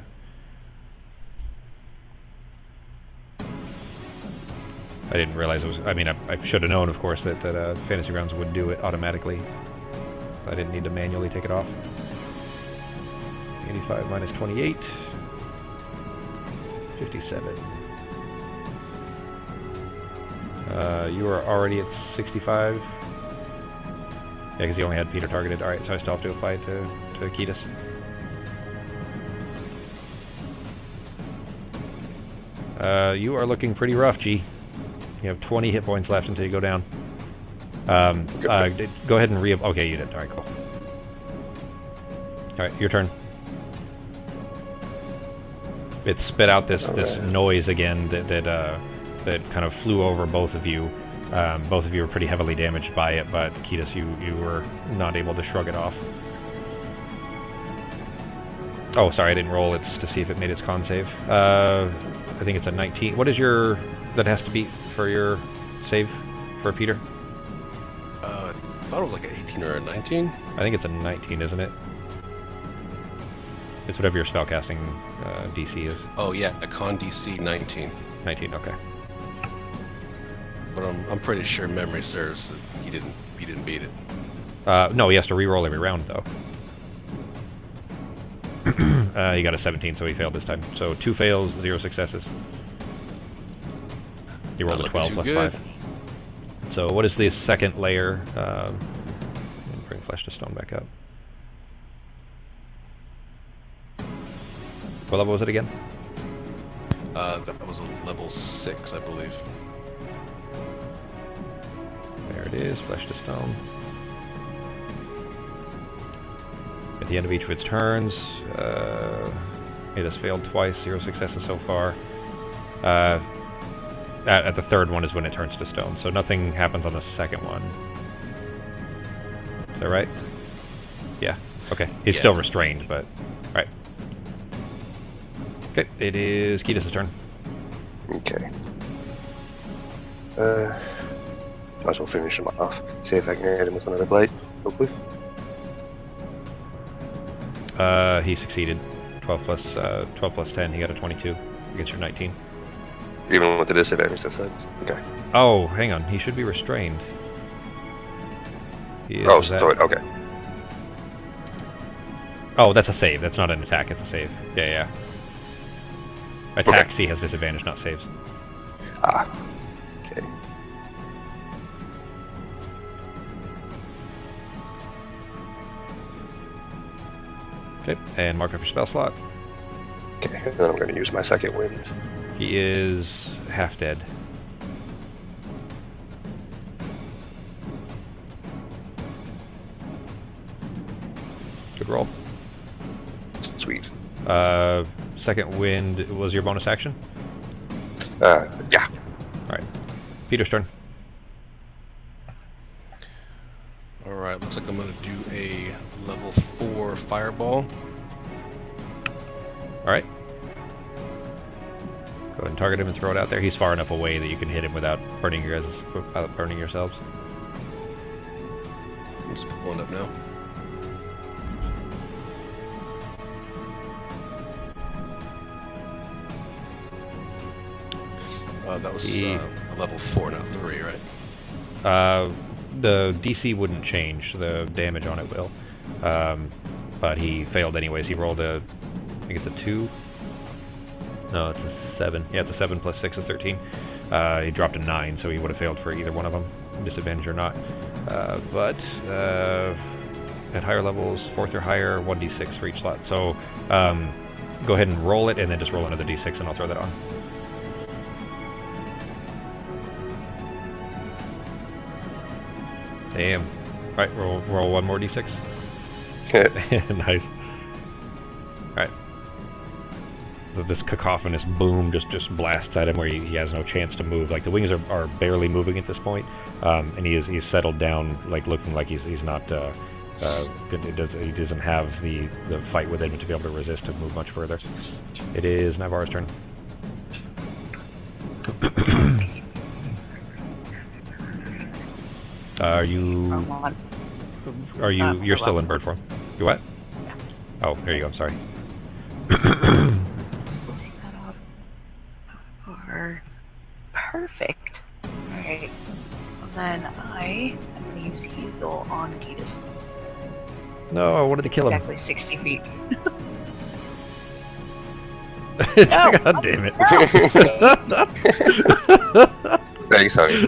I didn't realize it was... I mean, I should have known, of course, that Fantasy Grounds would do it automatically. I didn't need to manually take it off. 85 minus 28. 57. You are already at 65. Yeah, because you only had Peter targeted. Alright, so I still have to apply it to Kiedis. You are looking pretty rough, G. You have 20 hit points left until you go down. Go ahead and okay, you did. Alright, cool. Alright, your turn. It spit out this noise again that kind of flew over both of you. Both of you were pretty heavily damaged by it, but Kiedis, you were not able to shrug it off. Oh, sorry, I didn't roll. It's to see if it made its con save. I think it's a 19. What is your... that has to beat for your save for Peter? I thought it was like an 18 or a 19. I think it's a 19, isn't it? It's whatever your spellcasting DC is. Oh yeah, a con DC 19. 19, okay. But I'm pretty sure memory serves that he didn't beat it. No, he has to re-roll every round, though. He got a 17, so he failed this time. So 2 fails, 0 successes. You rolled a 12 plus 5. So what is the second layer? Bring Flesh to Stone back up. What level was it again? That was a level 6, I believe. There it is, Flesh to Stone. At the end of each of its turns, it has failed twice, 0 successes so far. At the third one is when it turns to stone, so nothing happens on the second one. Is that right? Yeah, okay. He's still restrained, but... Alright. Okay, it is Kiedis' turn. Okay. Might as well finish him off. See if I can hit him with another blade, hopefully. He succeeded. 12 plus 10, he got a 22 against your 19. Even with the disadvantage, that's it. Okay. Oh, hang on. He should be restrained. Okay. Oh, that's a save. That's not an attack. It's a save. Yeah. Attacks, he has disadvantage, not saves. Ah. Okay. Okay, and mark up your spell slot. Okay, and then I'm going to use my second wind. He is half dead. Good roll. Sweet. Second wind was your bonus action? Yeah. Alright. Peter's turn. Alright, looks like I'm going to do a level 4 fireball. Alright. Go ahead and target him and throw it out there. He's far enough away that you can hit him without burning yourselves. I'm just pulling up now. That was a level 4, not 3, right? The DC wouldn't change. The damage on it will. But he failed anyways. He rolled I think it's a 2. No, it's a 7. Yeah, it's a 7 plus 6 is 13. He dropped a 9, so he would have failed for either one of them, disadvantage or not. But at higher levels, 4th or higher, 1d6 for each slot. So go ahead and roll it, and then just roll another d6, and I'll throw that on. Damn. Alright, roll one more d6. Nice. Alright. This cacophonous boom just blasts at him where he has no chance to move. Like, the wings are barely moving at this point, and he's settled down, like, looking like he's not he doesn't have the fight within him to be able to resist to move much further. It is Navarre's turn. You're still in bird form. You what? Yeah. Oh, there you go. I'm sorry. Take that off. Perfect. Alright. And then I am going to use heal on Ketis. No, I wanted to kill him. Exactly 60 feet. No, God damn it. Thanks, honey.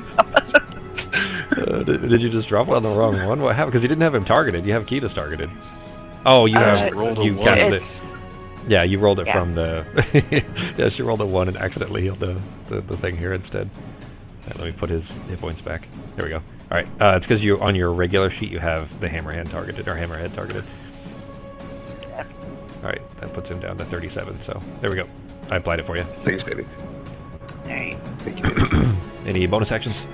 Did you just drop it on the wrong one? What happened? Because you didn't have him targeted. You have Ketis targeted. Oh, you have rolled a you one. counted it. Yeah, you rolled it Yeah. from the. Yeah, she rolled a 1 and accidentally healed the thing here instead. Right, let me put his hit points back. There we go. All right, it's because you on your regular sheet you have the hammerhead targeted. All right, that puts him down to 37. So there we go. I applied it for you. Thanks, baby. Alright. Thank you, baby. Any bonus actions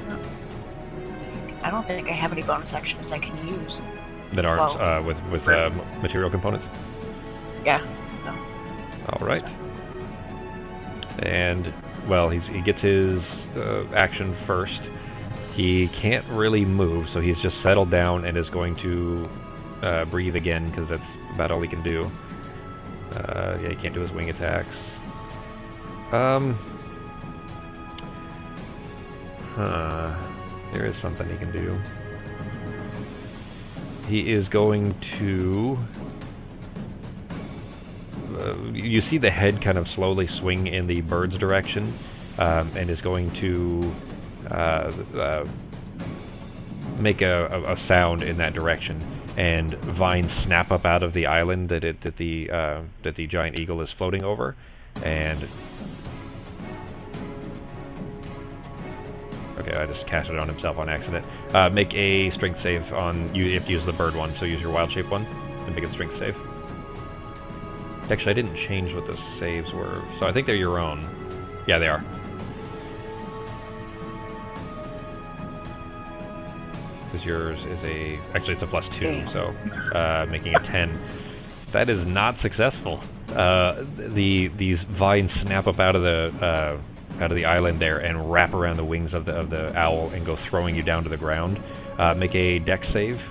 I don't think I have any bonus actions I can use. that aren't Well, with material components? Yeah, so. All right. And, well, he gets his action first. He can't really move, so he's just settled down and is going to breathe again, because that's about all he can do. Yeah, he can't do his wing attacks. There is something he can do. He is going to... you see the head kind of slowly swing in the bird's direction, and is going to make a sound in that direction, and vines snap up out of the island that the giant eagle is floating over, and okay, I just cast it on himself on accident. Make a strength save on you. You have to use the bird one, so use your wild shape one and make a strength save. Actually, I didn't change what the saves were, so I think they're your own. Yeah, they are. Because yours is actually it's a +2, so making a 10. That is not successful. These vines snap up out of the island there and wrap around the wings of the owl and go throwing you down to the ground. Make a dex save.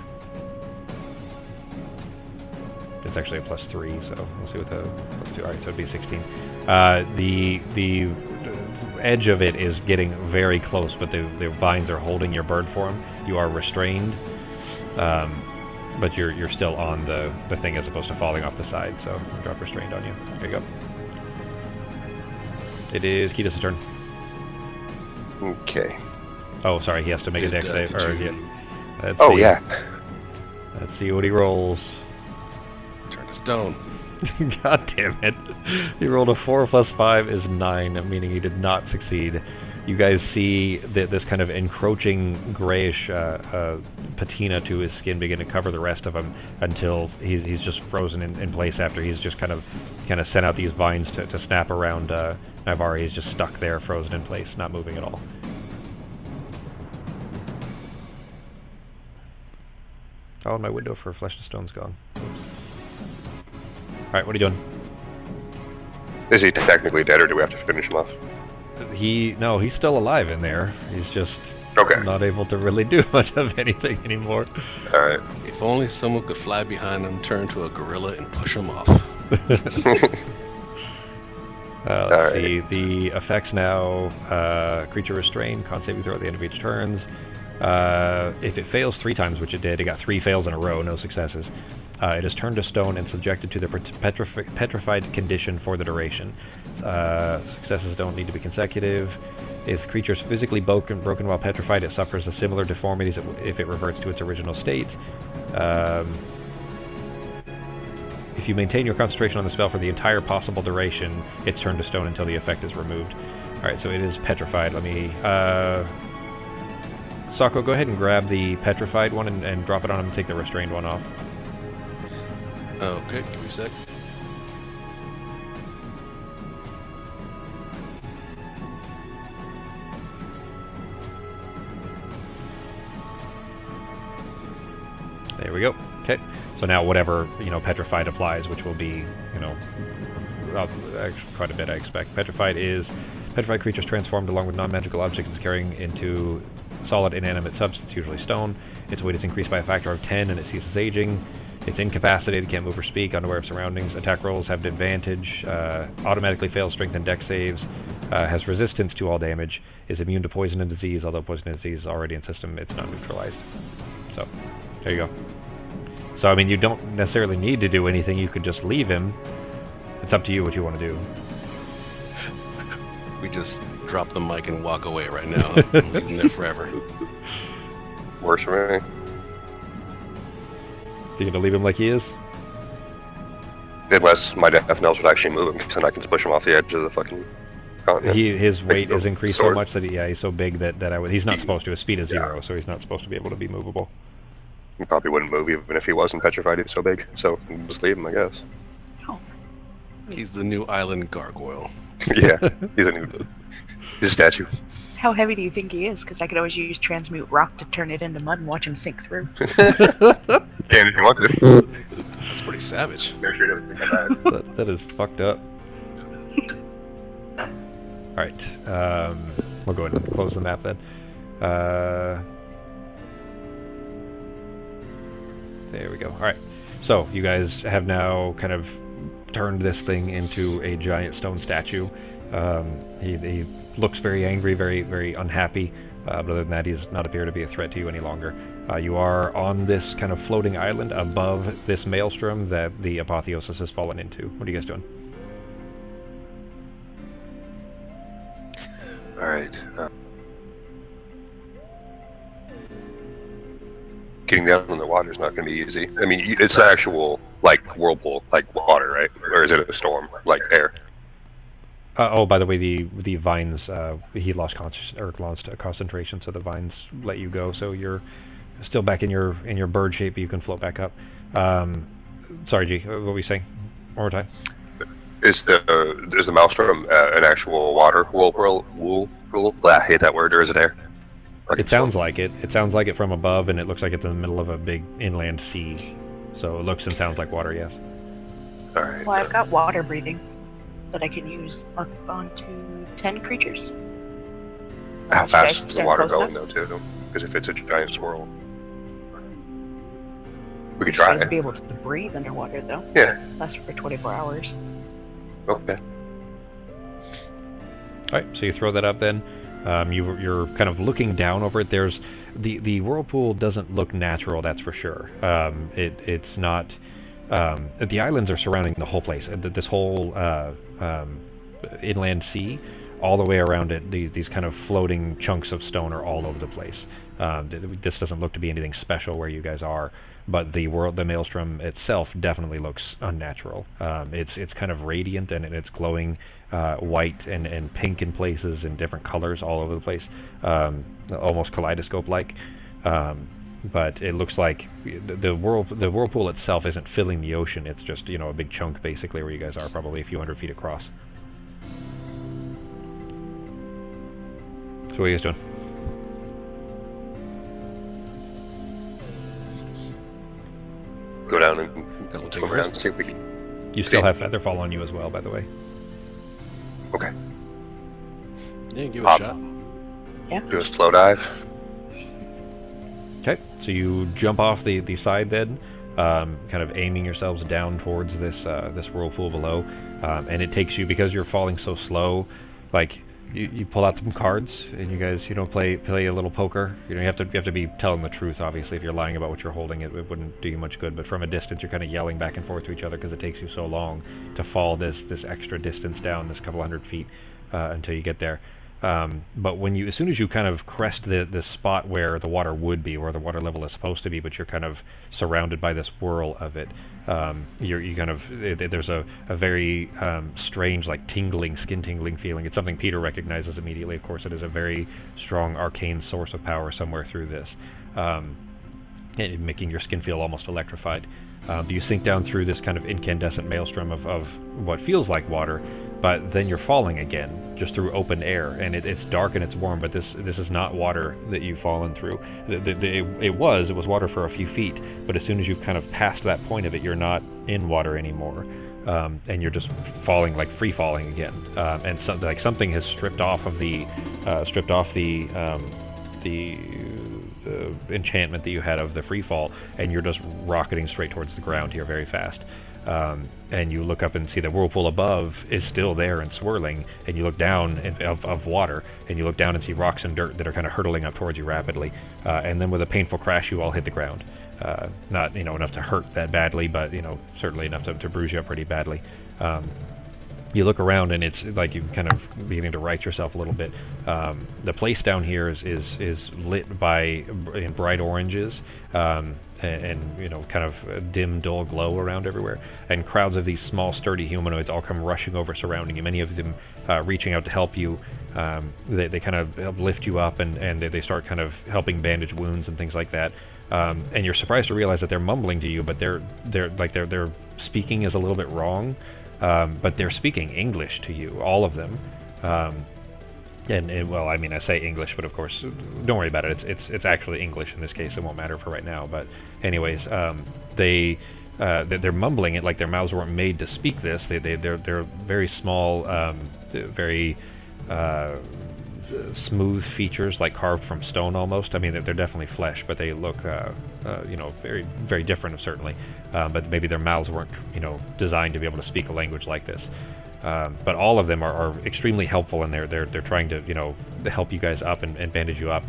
It's actually a +3, so we'll see what the +2. All right, so it'd be 16. The edge of it is getting very close, but the vines are holding your bird form. You are restrained, but you're still on the thing as opposed to falling off the side. So I'll drop restrained on you. There you go. It is Ketis' turn. Okay. Oh, sorry, he has to make a dex save. Let's Oh, see. yeah. Let's see what he rolls. Turn to stone. God damn it. He rolled a 4 + 5 is 9, meaning he did not succeed. You guys see this kind of encroaching grayish patina to his skin begin to cover the rest of him until he's just frozen in place after he's just kind of sent out these vines to snap around Navarre. He's just stuck there, frozen in place, not moving at all. Oh, and my window for Flesh to Stone's gone. Oops. Alright, what are you doing? Is he technically dead, or do we have to finish him off? No, he's still alive in there. He's just Okay. Not able to really do much of anything anymore. All right. If only someone could fly behind him, turn to a gorilla, and push him off. Let's see. The effects now: creature restrained, con saving throw at the end of each turns. If it fails 3 times, which it did, it got 3 fails in a row, no successes. It is turned to stone and subjected to the petrified condition for the duration. Successes don't need to be consecutive. If the creature is physically broken while petrified, it suffers a similar deformities if it reverts to its original state. If you maintain your concentration on the spell for the entire possible duration, it's turned to stone until the effect is removed. Alright, so it is petrified. Let me... Sako, go ahead and grab the petrified one and drop it on him and take the restrained one off. Okay, give me a sec. There we go. Okay. So now whatever, petrified applies, which will be, actually quite a bit, I expect. Petrified creatures transformed along with non-magical objects carrying into solid inanimate substance, usually stone. Its weight is increased by a factor of 10 and it ceases aging. It's incapacitated, can't move or speak, unaware of surroundings. Attack rolls have advantage, automatically fails strength and dex saves, has resistance to all damage, is immune to poison and disease, although poison and disease is already in system, it's not neutralized. So, there you go. So, I mean, you don't necessarily need to do anything, you could just leave him. It's up to you what you want to do. We just drop the mic and walk away right now. I'm leaving there forever. Works for me. So you're gonna leave him like he is? Unless my Death Knells would actually move him, because then I can just push him off the edge of the fucking continent. His weight is increased so sword. much that he's so big that he's not supposed to. His speed is 0, so he's not supposed to be able to be movable. He probably wouldn't move even if he wasn't petrified. He was so big. So just leave him, I guess. Oh. He's the new island gargoyle. Yeah, he's a statue. How heavy do you think he is? Because I could always use transmute rock to turn it into mud and watch him sink through. And if you want to. That's pretty savage. Make sure he doesn't think I'm bad. that is fucked up. Alright, we'll go ahead and close the map then. There we go. Alright, so you guys have now kind of turned this thing into a giant stone statue. He looks very angry, very, very unhappy, but other than that, he does not appear to be a threat to you any longer. You are on this kind of floating island above this maelstrom that the apotheosis has fallen into. What are you guys doing? Alright. Getting down in the water is not going to be easy. I mean, it's the actual, whirlpool, water, right? Or is it a storm, air? Oh, by the way, the vines, he lost concentration, so the vines let you go, so you're still back in your bird shape, but you can float back up. Sorry, G, what were you saying? One more time. Is the maelstrom an actual water whirlpool? I hate that word. Or is it air? It sounds like it. It sounds like it from above, and it looks like it's in the middle of a big inland sea. So it looks and sounds like water, yes. All right. Well, I've got water breathing that I can use up onto 10 creatures. How Should I fast is the stand water close going, enough? though, too? Because if it's a giant swirl, we could I try used to it. be able to breathe underwater, though. Yeah. Lasts for 24 hours. Okay. All right, so you throw that up then. You're kind of looking down over it. There's the whirlpool doesn't look natural, that's for sure. It's not. The islands are surrounding the whole place. This whole inland sea, all the way around it. These kind of floating chunks of stone are all over the place. This doesn't look to be anything special where you guys are, but the maelstrom itself definitely looks unnatural. It's kind of radiant and it's glowing white and pink in places and different colors all over the place, almost kaleidoscope-like. But it looks like the whirlpool itself isn't filling the ocean. It's just a big chunk basically where you guys are, probably a few hundred feet across. So what are you guys doing? Go down and That will take look a around and risk. see if we can. You still have Featherfall on you as well, by the way. Okay. Yeah, give it a Pop. shot. Do a slow dive. Okay, so you jump off the side then, kind of aiming yourselves down towards this this whirlpool below, and it takes you, because you're falling so slow, like you pull out some cards and you guys play a little poker. You have to be telling the truth. Obviously, if you're lying about what you're holding, it wouldn't do you much good. But from a distance, you're kind of yelling back and forth to each other because it takes you so long to fall this extra distance down, this couple hundred feet, until you get there. But as soon as you kind of crest the spot where the water would be, where the water level is supposed to be, but you're kind of surrounded by this whirl of it, there's a very strange, like skin tingling feeling. It's something Peter recognizes immediately. Of course, it is a very strong arcane source of power somewhere through this, making your skin feel almost electrified. You sink down through this kind of incandescent maelstrom of what feels like water, but then you're falling again, just through open air, and it's dark and it's warm, but this is not water that you've fallen through. It was water for a few feet, but as soon as you've kind of passed that point of it, you're not in water anymore, and you're just falling, like free falling again, and something has stripped off the enchantment that you had of the free fall, and you're just rocketing straight towards the ground here very fast. And you look up and see the whirlpool above is still there and swirling, and you look down of water, and you look down and see rocks and dirt that are kind of hurtling up towards you rapidly, and then with a painful crash you all hit the ground. Not enough to hurt that badly, but certainly enough to bruise you up pretty badly. You look around and it's like you're kind of beginning to right yourself a little bit. The place down here is lit in bright oranges, and kind of a dim, dull glow around everywhere. And crowds of these small, sturdy humanoids all come rushing over, surrounding you. Many of them reaching out to help you. They kind of help lift you up, and they start kind of helping bandage wounds and things like that. And you're surprised to realize that they're mumbling to you, but their speaking is a little bit wrong. But they're speaking English to you, all of them. Well, I mean, I say English, but of course, don't worry about it. It's actually English in this case. It won't matter for right now. But anyways, they're mumbling it like their mouths weren't made to speak this. They're very small, very smooth features, like carved from stone almost. I mean, they're definitely flesh, but they look, very, very different, certainly. But maybe their mouths weren't, designed to be able to speak a language like this. But all of them are extremely helpful, and they're trying to, help you guys up and bandage you up.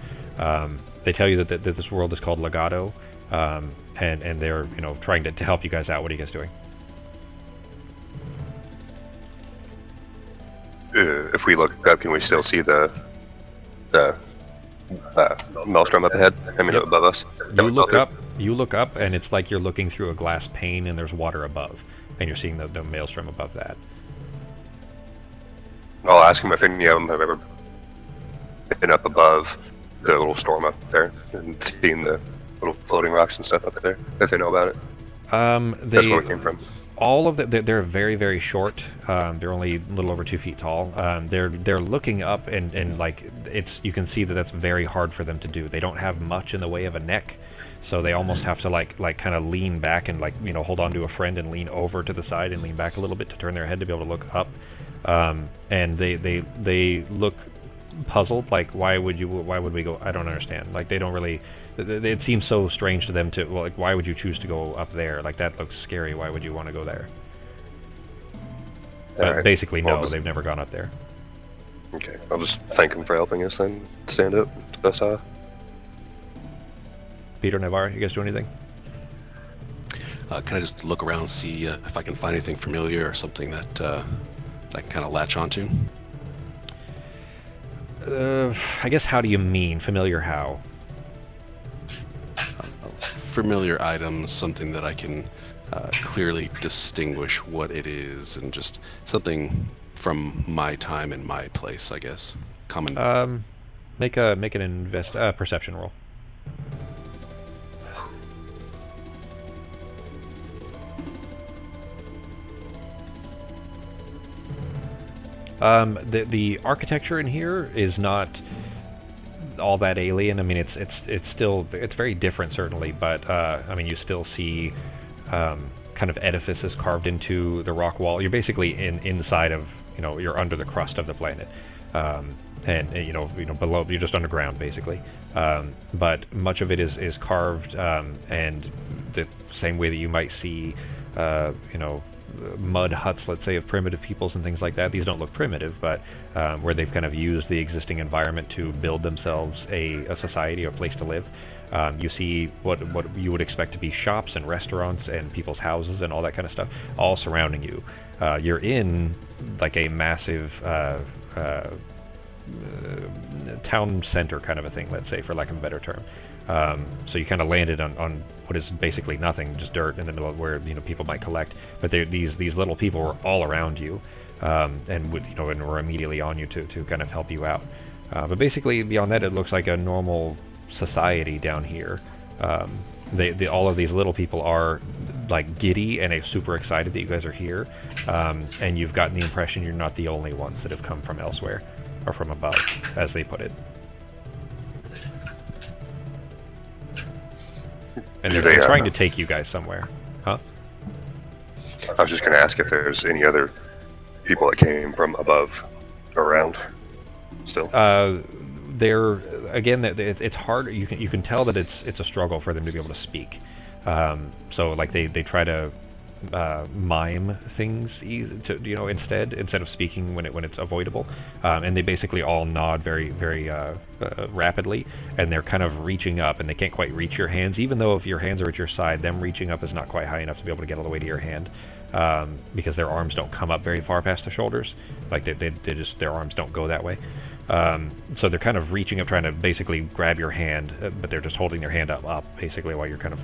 They tell you that this world is called Legato, and they're, trying to help you guys out. What are you guys doing? If we look up, can we still see the maelstrom up ahead? I mean, Yep. above us. You look up, and it's like you're looking through a glass pane, and there's water above, and you're seeing the maelstrom above that. I'll ask him if any of them have ever been up above the little storm up there and seen the little floating rocks and stuff up there, if they know about it. That's where it came from. All of they're very, very short. They're only a little over 2 feet tall. They're looking up, and like you can see that that's very hard for them to do. They don't have much in the way of a neck, so they almost have to like kind of lean back and hold on to a friend and lean over to the side and lean back a little bit to turn their head to be able to look up. And they look puzzled, like why would we go? I don't understand. Like they don't really. It seems so strange to them why would you choose to go up there? Like that looks scary. Why would you want to go there? But Alright. basically, Well, no, they've never gone up there. Okay, I'll just thank him for helping us then. Stand up. That's all. Peter, Navarre, you guys do anything? Can I just look around, see if I can find anything familiar or something that I can kind of latch onto? I guess, how do you mean? Familiar how? Familiar items, something that I can clearly distinguish what it is, and just something from my time and my place, I guess. Common. Make an perception roll. The architecture in here is not all that alien. I mean, it's still very different, certainly, but I mean, you still see kind of edifices carved into the rock wall. You're basically inside of, you're under the crust of the planet. below, you're just underground basically. But much of it is carved, and the same way that you might see, mud huts, let's say, of primitive peoples and things like that. These don't look primitive, but where they've kind of used the existing environment to build themselves a society, a place to live. You see what you would expect to be shops and restaurants and people's houses and all that kind of stuff, all surrounding you. You're in like a massive town center kind of a thing, let's say, for lack of a better term. So you kind of landed on what is basically nothing, just dirt in the middle of where people might collect. But these little people were all around you, and were immediately on you to kind of help you out. But basically, beyond that, it looks like a normal society down here. All of these little people are like giddy and super excited that you guys are here, and you've gotten the impression you're not the only ones that have come from elsewhere, or from above, as they put it. And they're trying to take you guys somewhere. Huh? I was just going to ask if there's any other people that came from above around still. It's hard. You can tell that it's a struggle for them to be able to speak. So like they try to mime things instead of speaking when it's avoidable, and they basically all nod very very rapidly, and they're kind of reaching up, and they can't quite reach your hands, even though if your hands are at your side, them reaching up is not quite high enough to be able to get all the way to your hand, because their arms don't come up very far past the shoulders. Like their arms don't go that way. So they're kind of reaching up, trying to basically grab your hand, but they're just holding their hand up basically, while you're kind of,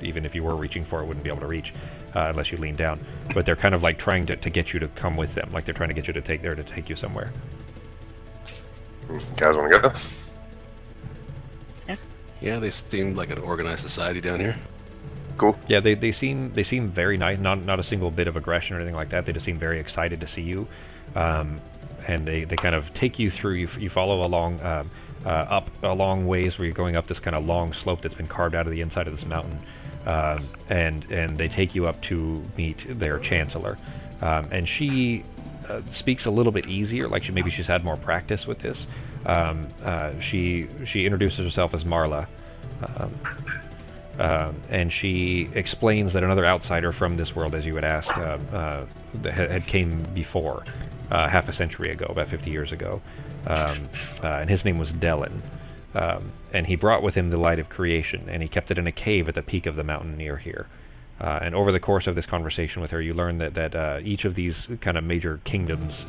even if you were reaching for it, wouldn't be able to reach unless you lean down. But they're kind of like trying to get you to come with them, like they're trying to get you to take you somewhere. Guys want to go? Yeah, they seem like an organized society down here. Cool. Yeah, they seem very nice. Not a single bit of aggression or anything like that. They just seem very excited to see you. And they kind of take you through. You follow along up a long ways where you're going up this kind of long slope that's been carved out of the inside of this mountain, and they take you up to meet their chancellor, and she speaks a little bit easier, like maybe she's had more practice with this. She introduces herself as Marla, and she explains that another outsider from this world, as you had asked, had came before. Half a century ago, about 50 years ago, and his name was Dellen, and he brought with him the light of creation, and he kept it in a cave at the peak of the mountain near here. And over the course of this conversation with her, you learn that each of these kind of major kingdoms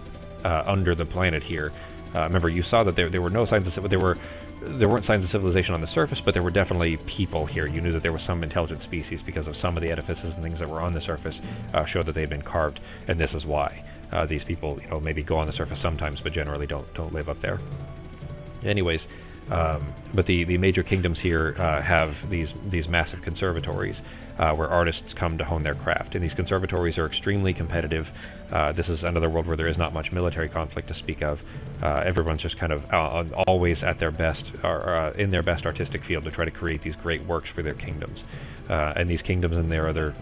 under the planet here, remember you saw that there were no signs of there weren't signs of civilization on the surface, but there were definitely people here. You knew that there was some intelligent species because of some of the edifices and things that were on the surface showed that they had been carved, and this is why. These people, maybe go on the surface sometimes, but generally don't live up there. Anyways, but the major kingdoms here have these massive conservatories where artists come to hone their craft, and these conservatories are extremely competitive. This is another world where there is not much military conflict to speak of. Everyone's just kind of always at their best, or in their best artistic field, to try to create these great works for their kingdoms. And these kingdoms and their other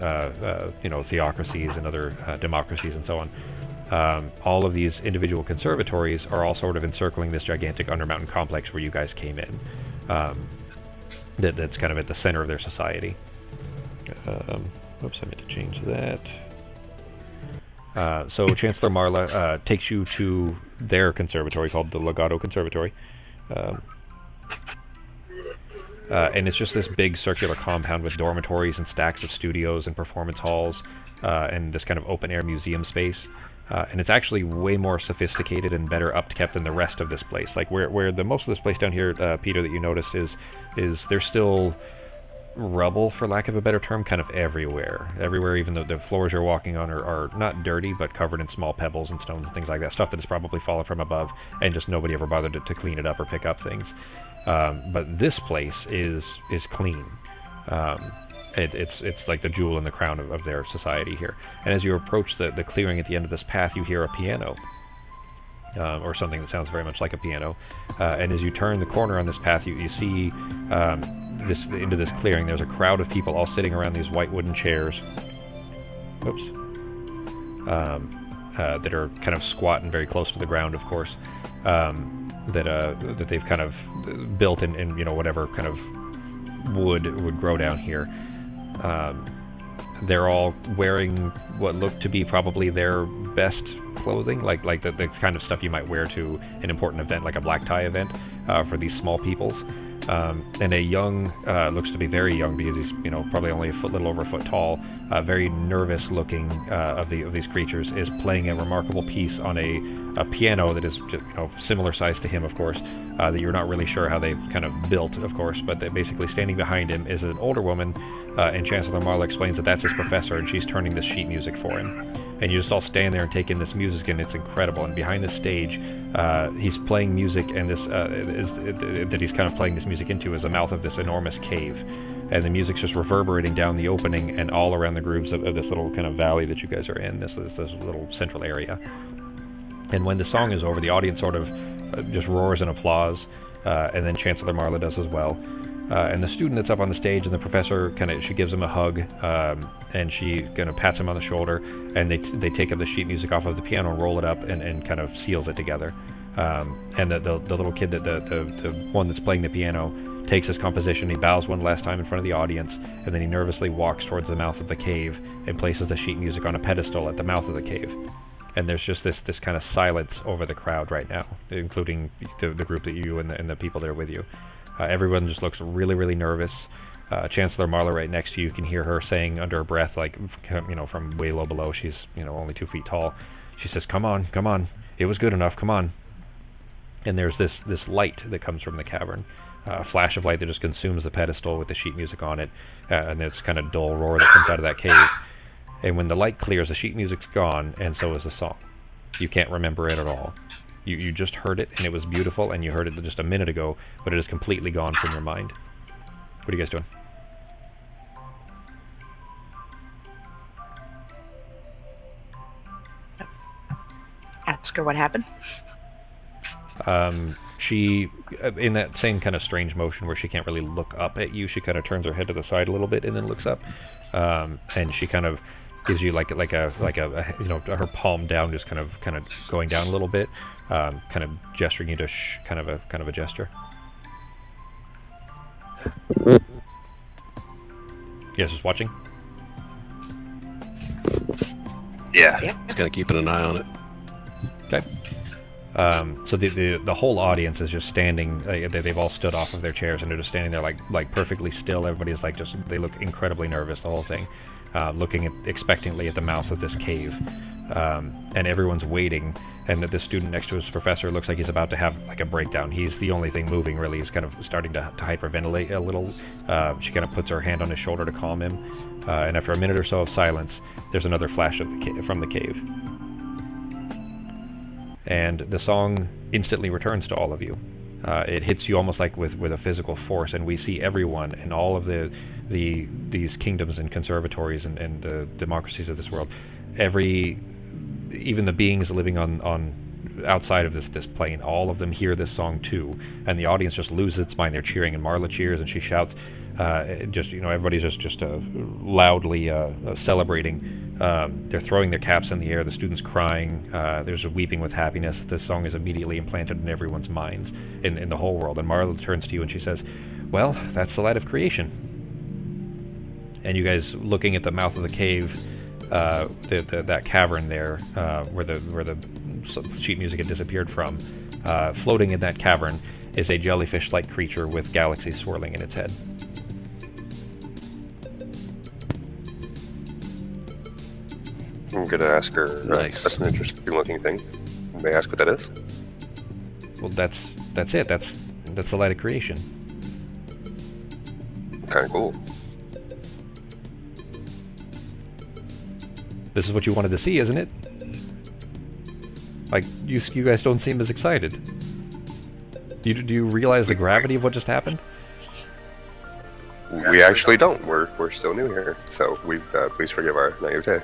theocracies and other democracies and so on. All of these individual conservatories are all sort of encircling this gigantic undermountain complex where you guys came in. That's kind of at the center of their society. Oops, I meant to change that. So Chancellor Marla takes you to their conservatory called the Legato Conservatory. And it's just this big circular compound with dormitories and stacks of studios and performance halls, and this kind of open-air museum space. And it's actually way more sophisticated and better upkept than the rest of this place. Like where the most of this place down here, Peter, that you noticed is there's still rubble, for lack of a better term, kind of everywhere. Everywhere, even though the floors you're walking on are not dirty, but covered in small pebbles and stones and things like that. Stuff that has probably fallen from above, and just nobody ever bothered to clean it up or pick up things. But this place is clean. It's like the jewel in the crown of their society here. And as you approach the clearing at the end of this path, you hear a piano, or something that sounds very much like a piano. And as you turn the corner on this path, you see into this clearing. There's a crowd of people all sitting around these white wooden chairs. Oops. That are kind of squat and very close to the ground, of course. that they've kind of built in whatever kind of wood would grow down here. They're all wearing what look to be probably their best clothing, like the kind of stuff you might wear to an important event, like a black tie event, for these small peoples. And a young, looks to be very young because he's probably only little over a foot tall, very nervous looking of these creatures, is playing a remarkable piece on a piano that is just, similar size to him, of course, that you're not really sure how they kind of built, of course, but basically standing behind him is an older woman, and Chancellor Marla explains that that's his professor, and she's turning this sheet music for him. And you just all stand there and take in this music, and it's incredible. And behind the stage, he's playing music, and this that he's kind of playing this music into is the mouth of this enormous cave. And the music's just reverberating down the opening and all around the grooves of this little kind of valley that you guys are in, this little central area. And when the song is over, the audience sort of just roars in applause, and then Chancellor Marla does as well. And the student that's up on the stage and the professor she gives him a hug, and she kind of pats him on the shoulder, and they take up the sheet music off of the piano and roll it up and kind of seals it together. And the little kid, the one that's playing the piano, takes his composition, he bows one last time in front of the audience, and then he nervously walks towards the mouth of the cave and places the sheet music on a pedestal at the mouth of the cave. And there's just this kind of silence over the crowd right now, including the group that you and the people that are with you. Everyone just looks really, really nervous. Chancellor Marla right next to you can hear her saying under her breath, like, from way low below, she's, only 2 feet tall. She says, come on, it was good enough, come on. And there's this light that comes from the cavern. A flash of light that just consumes the pedestal with the sheet music on it, and this kind of dull roar that comes out of that cave. And when the light clears, the sheet music's gone, and so is the song. You can't remember it at all. You just heard it, and it was beautiful, and you heard it just a minute ago, but it is completely gone from your mind. What are you guys doing? Ask her what happened. She, in that same kind of strange motion where she can't really look up at you, she kind of turns her head to the side a little bit and then looks up, and she kind of gives you like a her palm down, just kind of going down a little bit, kind of gesturing you to shh, kind of a gesture. Yes, just watching. Yeah. Just kind of keeping an eye on it. Okay. So the whole audience is just standing. They've all stood off of their chairs and they're just standing there like perfectly still. Everybody's like they look incredibly nervous. The whole thing, looking expectantly at the mouth of this cave, and everyone's waiting. And the student next to his professor looks like he's about to have like a breakdown. He's the only thing moving really. He's kind of starting to hyperventilate a little. She kind of puts her hand on his shoulder to calm him. And after a minute or so of silence, there's another flash of from the cave. And the song instantly returns to all of you. It hits you almost like with a physical force, and we see everyone in all of these kingdoms and conservatories and the democracies of this world, even the beings living on outside of this plane, all of them hear this song too, and the audience just loses its mind. They're cheering, and Marla cheers, and she shouts. Everybody's just loudly celebrating. They're throwing their caps in the air. The students crying. There's a weeping with happiness. This song is immediately implanted in everyone's minds in the whole world. And Marla turns to you and she says, "Well, that's the light of creation." And you guys, looking at the mouth of the cave, that cavern there, where the sheet music had disappeared from, floating in that cavern is a jellyfish-like creature with galaxies swirling in its head. I'm gonna ask her. Nice. That's an interesting-looking thing. May I ask what that is? Well, that's it. That's the light of creation. Kind of cool. This is what you wanted to see, isn't it? Like, you guys don't seem as excited. Do you realize the gravity of what just happened? We actually don't. We're still new here, so please forgive our naivete.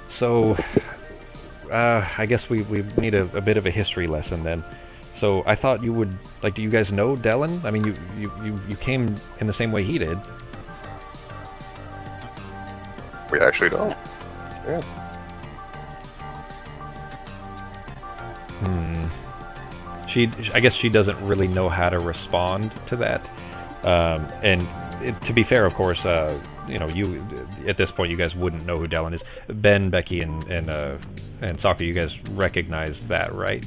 So, I guess we need a bit of a history lesson then. So I thought you would, like, do you guys know Dellen? I mean, you came in the same way he did. We actually don't. Yeah. I guess she doesn't really know how to respond to that. To be fair, of course, you at this point you guys wouldn't know who Dellen is. Ben, Becky, and Soccer, you guys recognize that, right?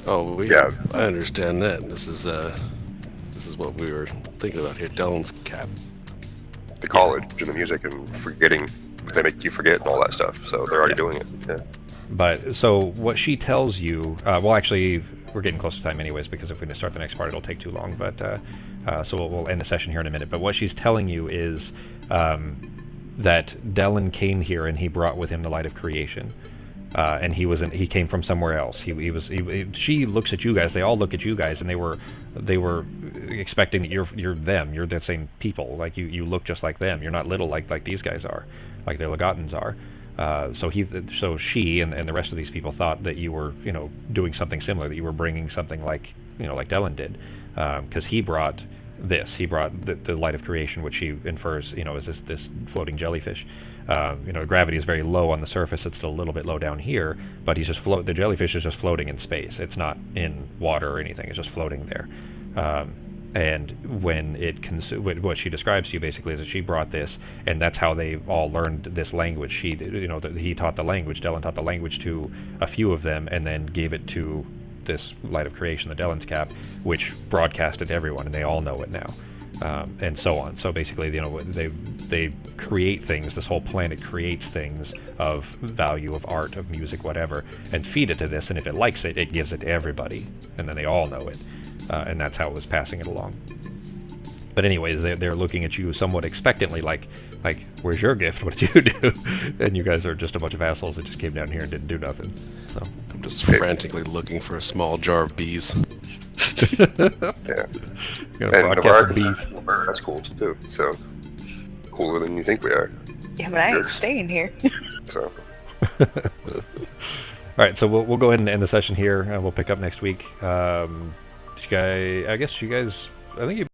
Oh, Yeah. I understand that. This is what we were thinking about here. Dellen's cap. The college and the music and forgetting, they make you forget and all that stuff. So they're already doing it. Yeah. But so what she tells you, well, actually, we're getting close to time anyways, because if we start the next part, it'll take too long. But so we'll end the session here in a minute. But what she's telling you is that Dellen came here and he brought with him the light of creation. And he came from somewhere else. She looks at you guys. They all look at you guys, and they were expecting that you're them. You're the same people. Like you look just like them. You're not little like these guys are, like the Legatans are. So she and the rest of these people thought that you were, doing something similar, that you were bringing something like Dellen did, because he brought this. He brought the light of creation, which she infers, is this floating jellyfish. Gravity is very low on the surface. It's still a little bit low down here, but the jellyfish is just floating in space. It's not in water or anything. It's just floating there. And when what she describes to you basically is that she brought this, and that's how they all learned this language. He taught the language. Dellen taught the language to a few of them, and then gave it to this light of creation, the Dellen's cap, which broadcasted to everyone, and they all know it now. And so on. So basically, they create things. This whole planet creates things of value, of art, of music, whatever, and feed it to this. And if it likes it, it gives it to everybody, and then they all know it. And that's how it was passing it along. But anyways, they're looking at you somewhat expectantly, like, where's your gift? What did you do? And you guys are just a bunch of assholes that just came down here and didn't do nothing. So I'm just frantically looking for a small jar of bees. Yeah. And broadcast beef. That's cool too. So cooler than you think we are. Yeah, but I ain't staying here. So. All right, so we'll go ahead and end the session here, and we'll pick up next week. I think you